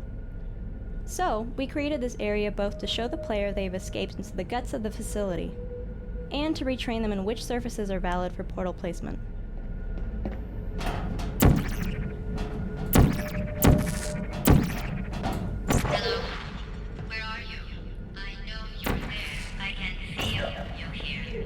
So, we created this area both to show the player they've escaped into the guts of the facility, and to retrain them in which surfaces are valid for portal placement. Hello? Where are you? I know you're there. I can feel you here.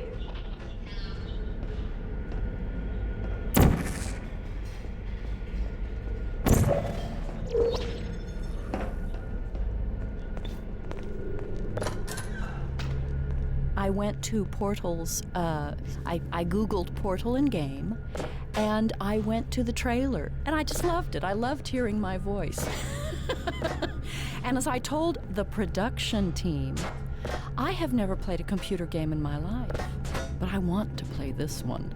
I went to portals, I Googled portal in game, and I went to the trailer, and I just loved it. I loved hearing my voice. And as I told the production team, I have never played a computer game in my life, but I want to play this one.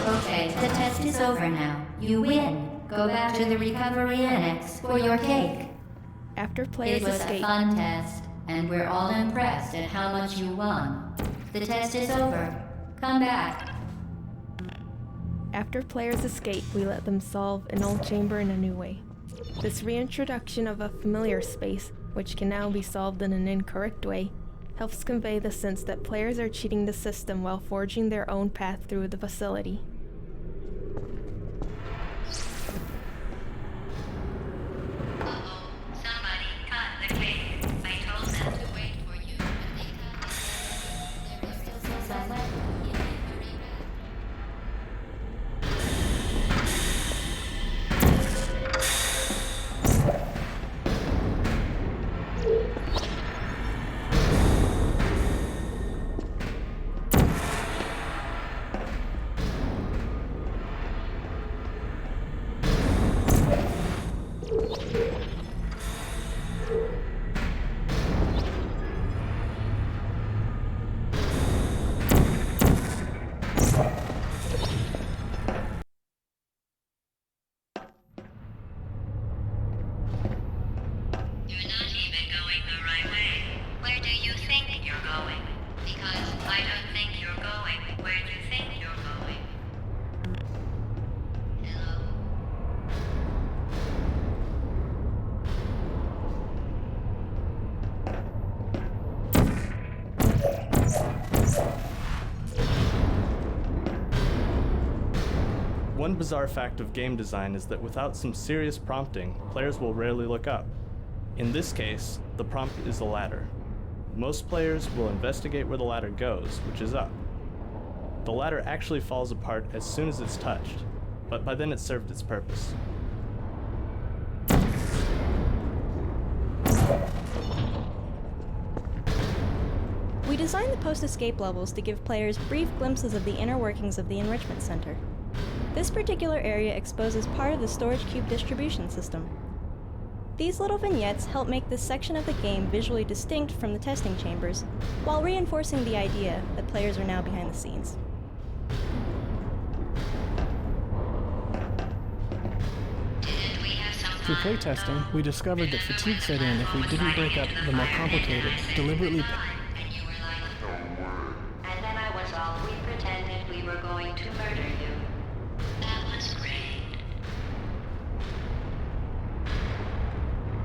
Okay, the test is over now. You win. Go back to the recovery annex for your cake. After players It was escape, a fun test, and we're all impressed at how much you won. The test is over. Come back. After players escape, we let them solve an old chamber in a new way. This reintroduction of a familiar space, which can now be solved in an incorrect way, helps convey the sense that players are cheating the system while forging their own path through the facility. One bizarre fact of game design is that without some serious prompting, players will rarely look up. In this case, the prompt is a ladder. Most players will investigate where the ladder goes, which is up. The ladder actually falls apart as soon as it's touched, but by then it's served its purpose. We designed the post-escape levels to give players brief glimpses of the inner workings of the Enrichment Center. This particular area exposes part of the storage cube distribution system. These little vignettes help make this section of the game visually distinct from the testing chambers, while reinforcing the idea that players are now behind the scenes. Through playtesting, we discovered that fatigue set in if we didn't break up the more complicated, deliberately And then I was all we pretended we were going to murder you. That was great.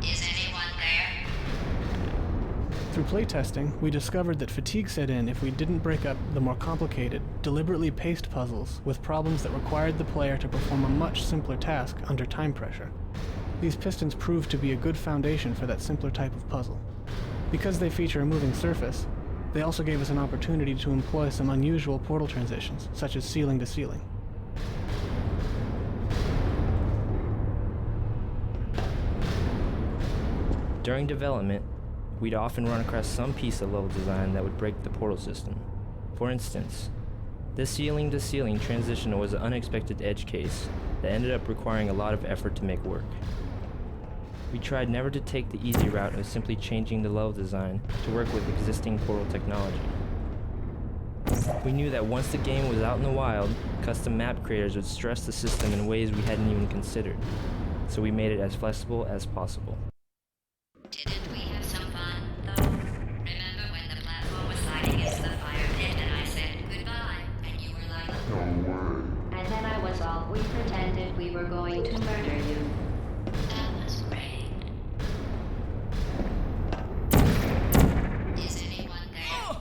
Is anyone there? Through playtesting, we discovered that fatigue set in if we didn't break up the more complicated, deliberately paced puzzles with problems that required the player to perform a much simpler task under time pressure. These pistons proved to be a good foundation for that simpler type of puzzle. Because they feature a moving surface, they also gave us an opportunity to employ some unusual portal transitions, such as ceiling to ceiling. During development, we'd often run across some piece of level design that would break the portal system. For instance, this ceiling-to-ceiling transition was an unexpected edge case that ended up requiring a lot of effort to make work. We tried never to take the easy route of simply changing the level design to work with existing portal technology. We knew that once the game was out in the wild, custom map creators would stress the system in ways we hadn't even considered, so we made it as flexible as possible. Didn't we have some fun, though? Remember when the platform was sliding into the fire pit and I said goodbye, and you were like, no way. And then I was all we pretended we were going to murder you. That was great. Is anyone there?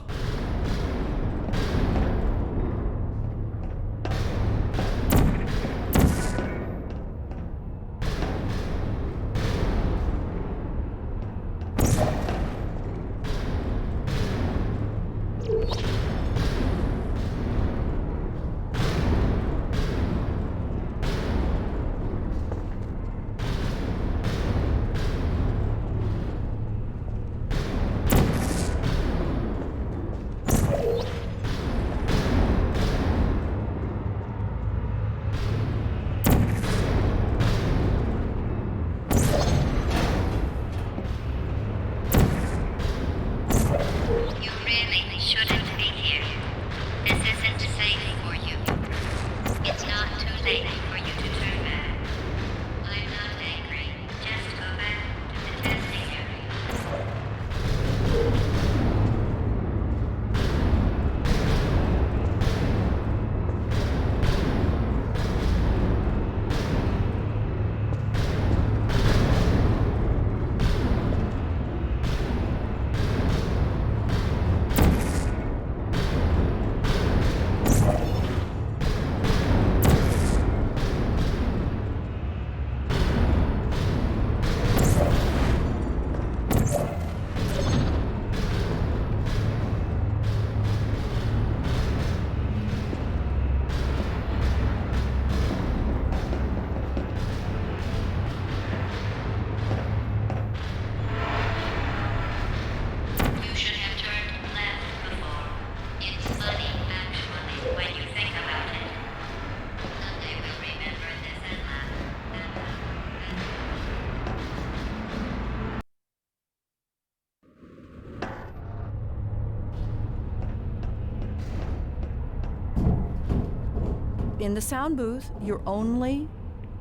In the sound booth, you're only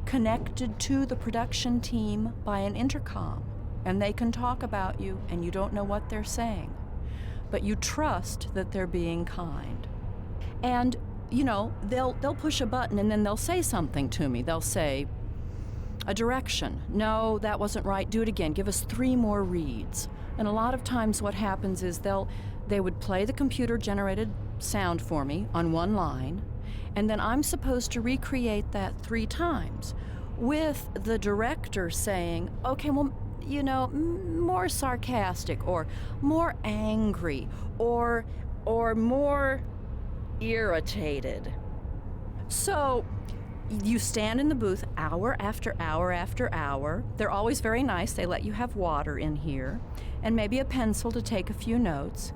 connected to the production team by an intercom, and they can talk about you, and you don't know what they're saying. But you trust that they're being kind. And, you know, they'll push a button and then they'll say something to me. They'll say, a direction. No, that wasn't right. Do it again. Give us 3 more reads. And a lot of times what happens is they would play the computer-generated sound for me on one line, And then I'm supposed to recreate that 3 times with the director saying, okay, well, you know, more sarcastic or more angry or more irritated. So you stand in the booth hour after hour after hour. They're always very nice. They let you have water in here and maybe a pencil to take a few notes.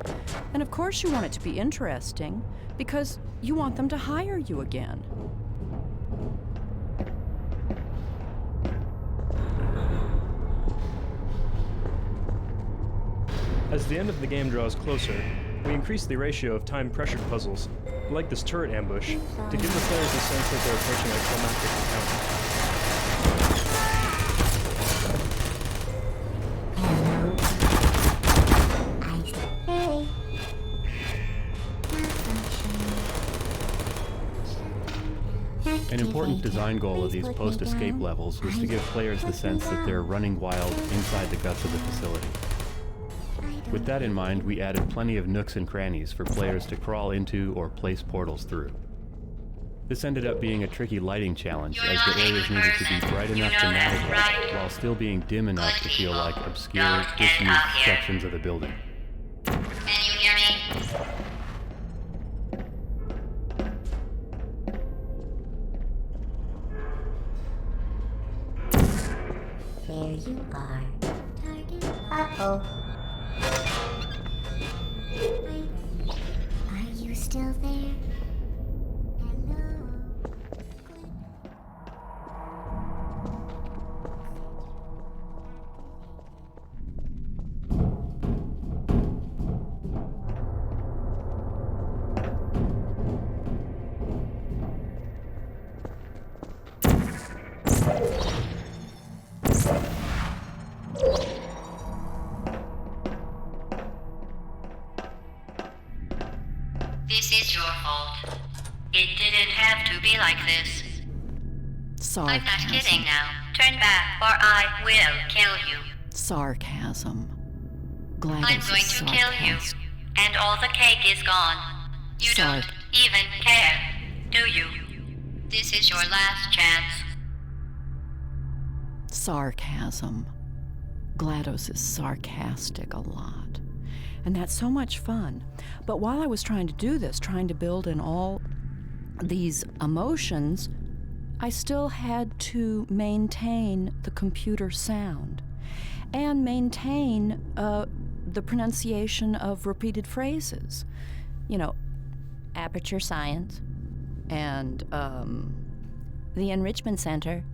And of course you want it to be interesting because you want them to hire you again. As the end of the game draws closer, we increase the ratio of time-pressured puzzles, like this turret ambush, to give the players a sense that they're approaching a climactic encounter. An important design goal of these post-escape levels was to give players the sense that they're running wild inside the guts of the facility. With that in mind, we added plenty of nooks and crannies for players to crawl into or place portals through. This ended up being a tricky lighting challenge, as the areas needed to be bright enough to navigate, while still being dim enough to feel like obscure, disused sections of the building. Can you hear me? There you are. Uh-oh. Are you still there? This is your fault. It didn't have to be like this. Sarcasm. I'm not kidding now. Turn back or I will kill you. Sarcasm. I'm going to kill you. And all the cake is gone. You don't even care, do you? This is your last chance. Sarcasm. GLaDOS is sarcastic a lot. And that's so much fun. But while I was trying to do this, trying to build in all these emotions, I still had to maintain the computer sound and maintain the pronunciation of repeated phrases. You know, Aperture Science and the Enrichment Center.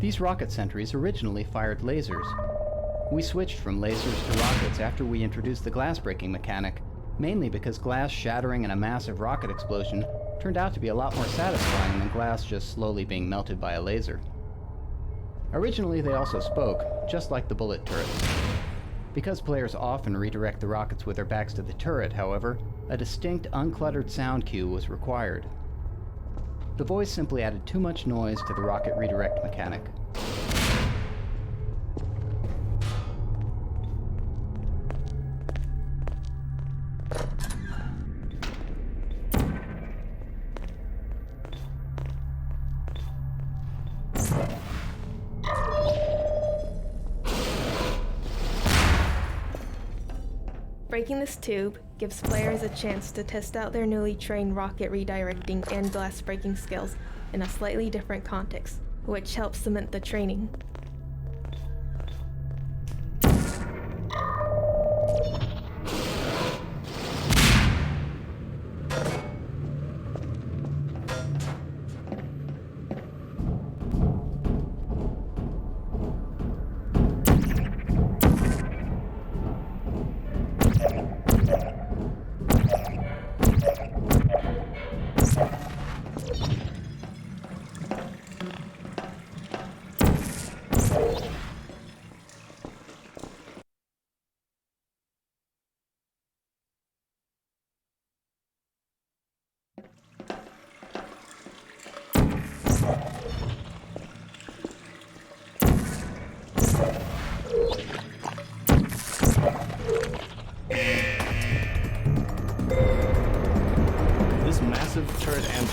These rocket sentries originally fired lasers. We switched from lasers to rockets after we introduced the glass breaking mechanic, mainly because glass shattering in a massive rocket explosion turned out to be a lot more satisfying than glass just slowly being melted by a laser. Originally, they also spoke, just like the bullet turrets. Because players often redirect the rockets with their backs to the turret, however, a distinct, uncluttered sound cue was required. The voice simply added too much noise to the rocket redirect mechanic. Breaking this tube gives players a chance to test out their newly trained rocket redirecting and glass breaking skills in a slightly different context, which helps cement the training.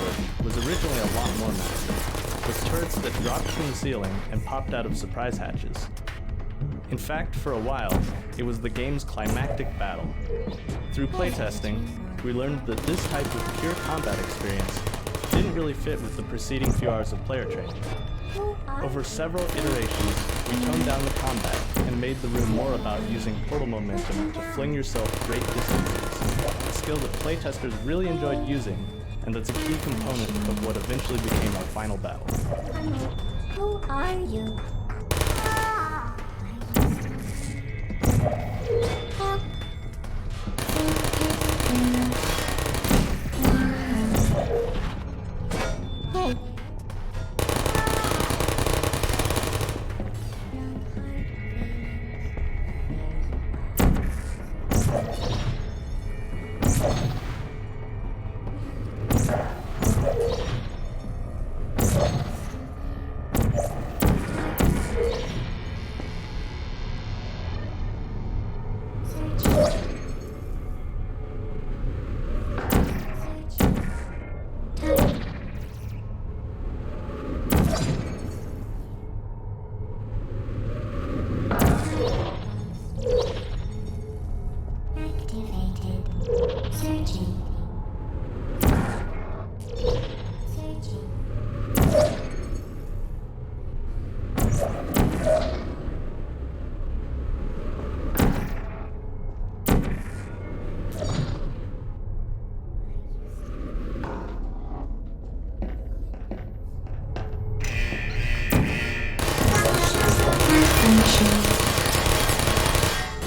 network was originally a lot more massive, with turrets that dropped from the ceiling and popped out of surprise hatches. In fact, for a while, it was the game's climactic battle. Through playtesting, we learned that this type of pure combat experience didn't really fit with the preceding few hours of player training. Over several iterations, we toned down the combat and made the room more about using portal momentum to fling yourself great distances, a skill that playtesters really enjoyed using, and that's a key component of what eventually became our final battle. Who are you?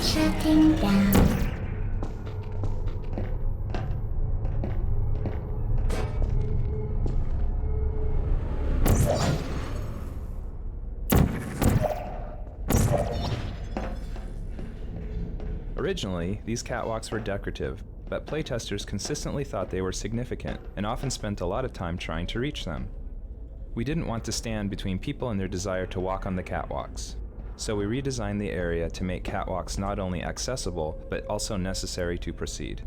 Shutting down. Originally, these catwalks were decorative, but playtesters consistently thought they were significant and often spent a lot of time trying to reach them. We didn't want to stand between people and their desire to walk on the catwalks, so we redesigned the area to make catwalks not only accessible, but also necessary to proceed.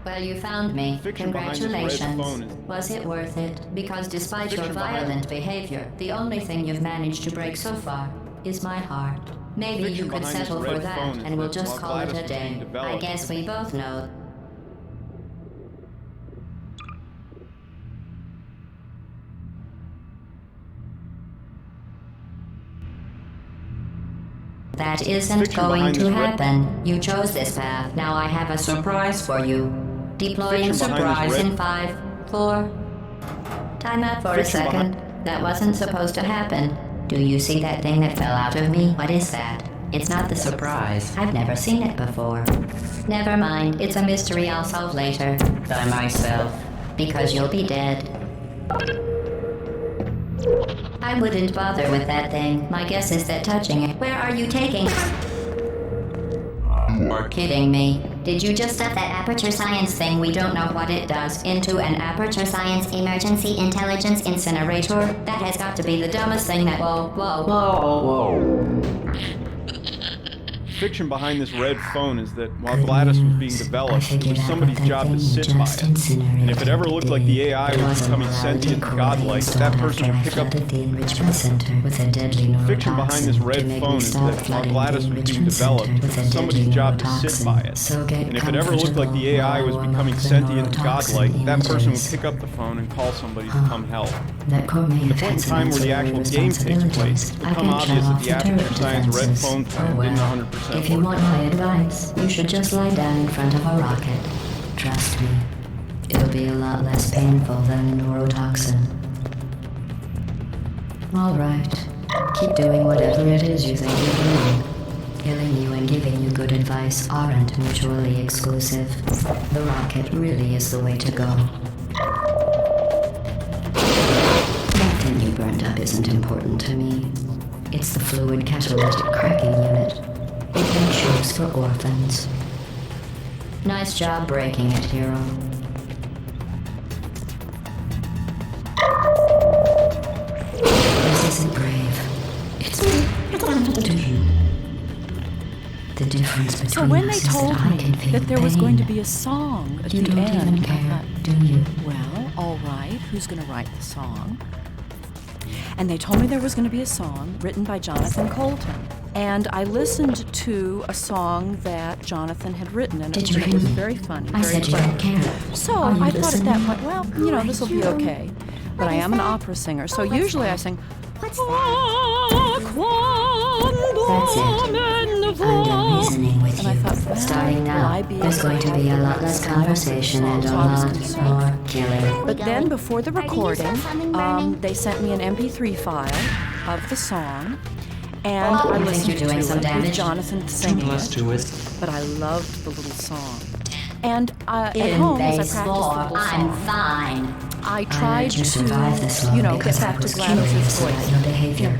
Well, you found me. Fiction behind this red Congratulations. phone Was it worth it? Because despite your Fiction behind- violent behavior, the only thing you've managed to break so far is my heart. Maybe Fiction you could behind this settle for red that, phone is and we'll that just while call it Gladys a was being day. I developed- guess we both know. That isn't Fiction going behind to this red- happen. You chose this path. Now I have a surprise for you. Deploying Fiction behind surprise this red- in 5, 4. Time out for a Fiction second. behind- That wasn't supposed to happen. Do you see that thing that fell out of me? What is that? It's not the surprise. I've never seen it before. Never mind. It's a mystery I'll solve later. By myself. Because you'll be dead. I wouldn't bother with that thing. My guess is that touching it. Where are you taking? You are kidding me. Did you just stuff that aperture science thing, we don't know what it does, into an aperture science emergency intelligence incinerator? That has got to be the dumbest thing that. Whoa. Fiction behind this red phone is that while Gladys was being developed, it was somebody's job to sit by it. And if it ever looked like the AI was becoming sentient and godlike, that person would pick up. Fiction behind this red phone is that while Gladys was being developed, it was somebody's job to sit by it. And if it ever looked like the AI was becoming sentient and godlike, that person would pick up the phone and call somebody to come help. That core From the point in time where the actual game takes place, it become obvious that the aperture science red phone plan didn't 100% If you work. want my advice, you should just lie down in front of a rocket. Trust me, it'll be a lot less painful than neurotoxin. All right, keep doing whatever it is you think you're doing. Killing you and giving you good advice aren't mutually exclusive. The rocket really is the way to go. That thing you burned up isn't important to me. It's the fluid catalytic cracking unit. Adventures for orphans. Nice job breaking it, hero. This isn't brave. It's to you. The difference between So when us they is told that I me can feel that there was pain. going to be a song at You the don't end, even I care, thought, do you? well, all right, who's going to write the song? And they told me there was going to be a song written by Jonathan Colton. And I listened to a song that Jonathan had written, and Did it you hear was me? very funny. I very said you clever. don't care. So Are you I thought at that listening? point, well, you know, this will be okay. But I am an opera singer, so usually I sing. That's it. I'm done reasoning with And I you. thought, well, Starting will now, I be there's able going to be a lot less conversation and a So I was lot concerned. more killing. But then before the recording, they sent me an MP3 file of the song, and I you think listened you're doing to some it with damage? Jonathan singing it. But I loved the little song. And at home, as I practiced the little I'm song, fine. I tried you survive this long to, get because I back to was Gladys's curious voice. about your behavior.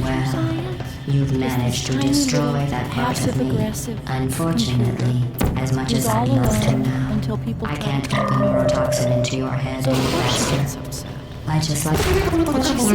Well, you've managed to destroy that part of me. Unfortunately, as much as I'd love to now, until people I can't get the neurotoxin into your head, So you of course she bastard. gets upset. I just like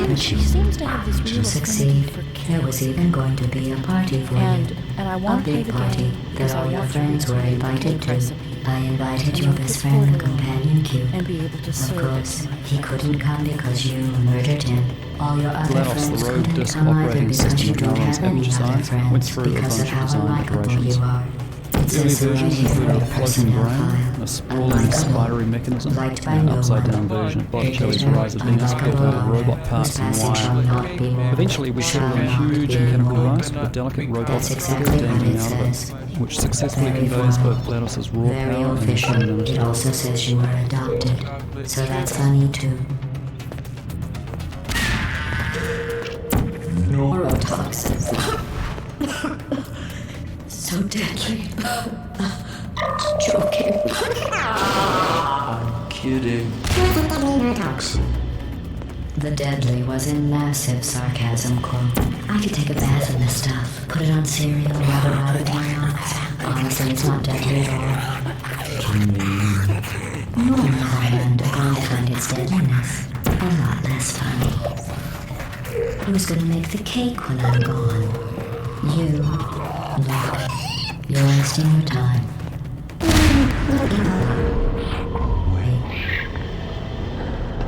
But she seems to have this real to succeed. There was even going to be a party for you. And I A want to play big the party game that because I all your want friends to were read invited the to. recipe. I invited And your then best put friend, the portal on companion Q. and be able to Of serve it course, to my he couldn't come because you murdered him. All your other GLaDOS, friends the rogue couldn't disk come either operating because system you of don't Neuron's have any aperture other science, went friends through a because of bunch of how design unlikable iterations. you are. It Early says right versions here included in a the floating personnel brain, file. a sprawling spidery mechanism, Liked by and no an upside-down one. version of Botticelli's Rise of Venus built out of robot parts and wire. Eventually we settled on a huge mechanical device with a delicate robot That's exactly figure what dangling it out of it, says. which successfully Very conveys well. both GLaDOS's raw Very power and official. anonymity. It also says you were adopted, so that's funny too. Neurotoxins. So deadly. Joking. I'm kidding. The deadly was in massive sarcasm quote. I could take a bath in this stuff, put it on cereal, rub it out of oil. Honestly, it's not deadly at all. You, on the other hand, are going to find its deadliness a lot less funny. Who's going to make the cake when I'm gone? You. Look, you're wasting your time.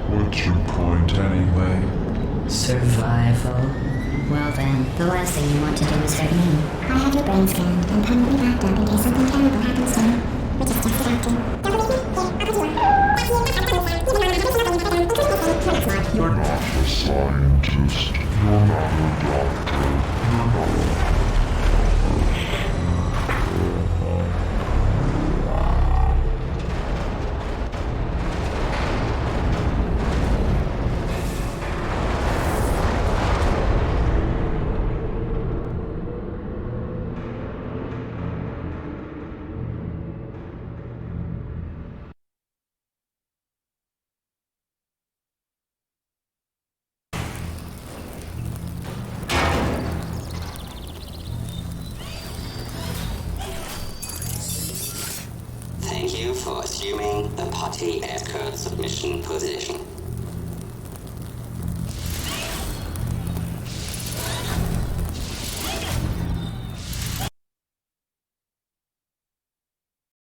What's your point anyway? Survival. Well then, the last thing you want to do is hurt me. I have your brain scanned and permanently backed up in case something terrible happens to you. We just tested out too. You're not a scientist. You're not a doctor. You're not a... Thank you for assuming the party escort submission position.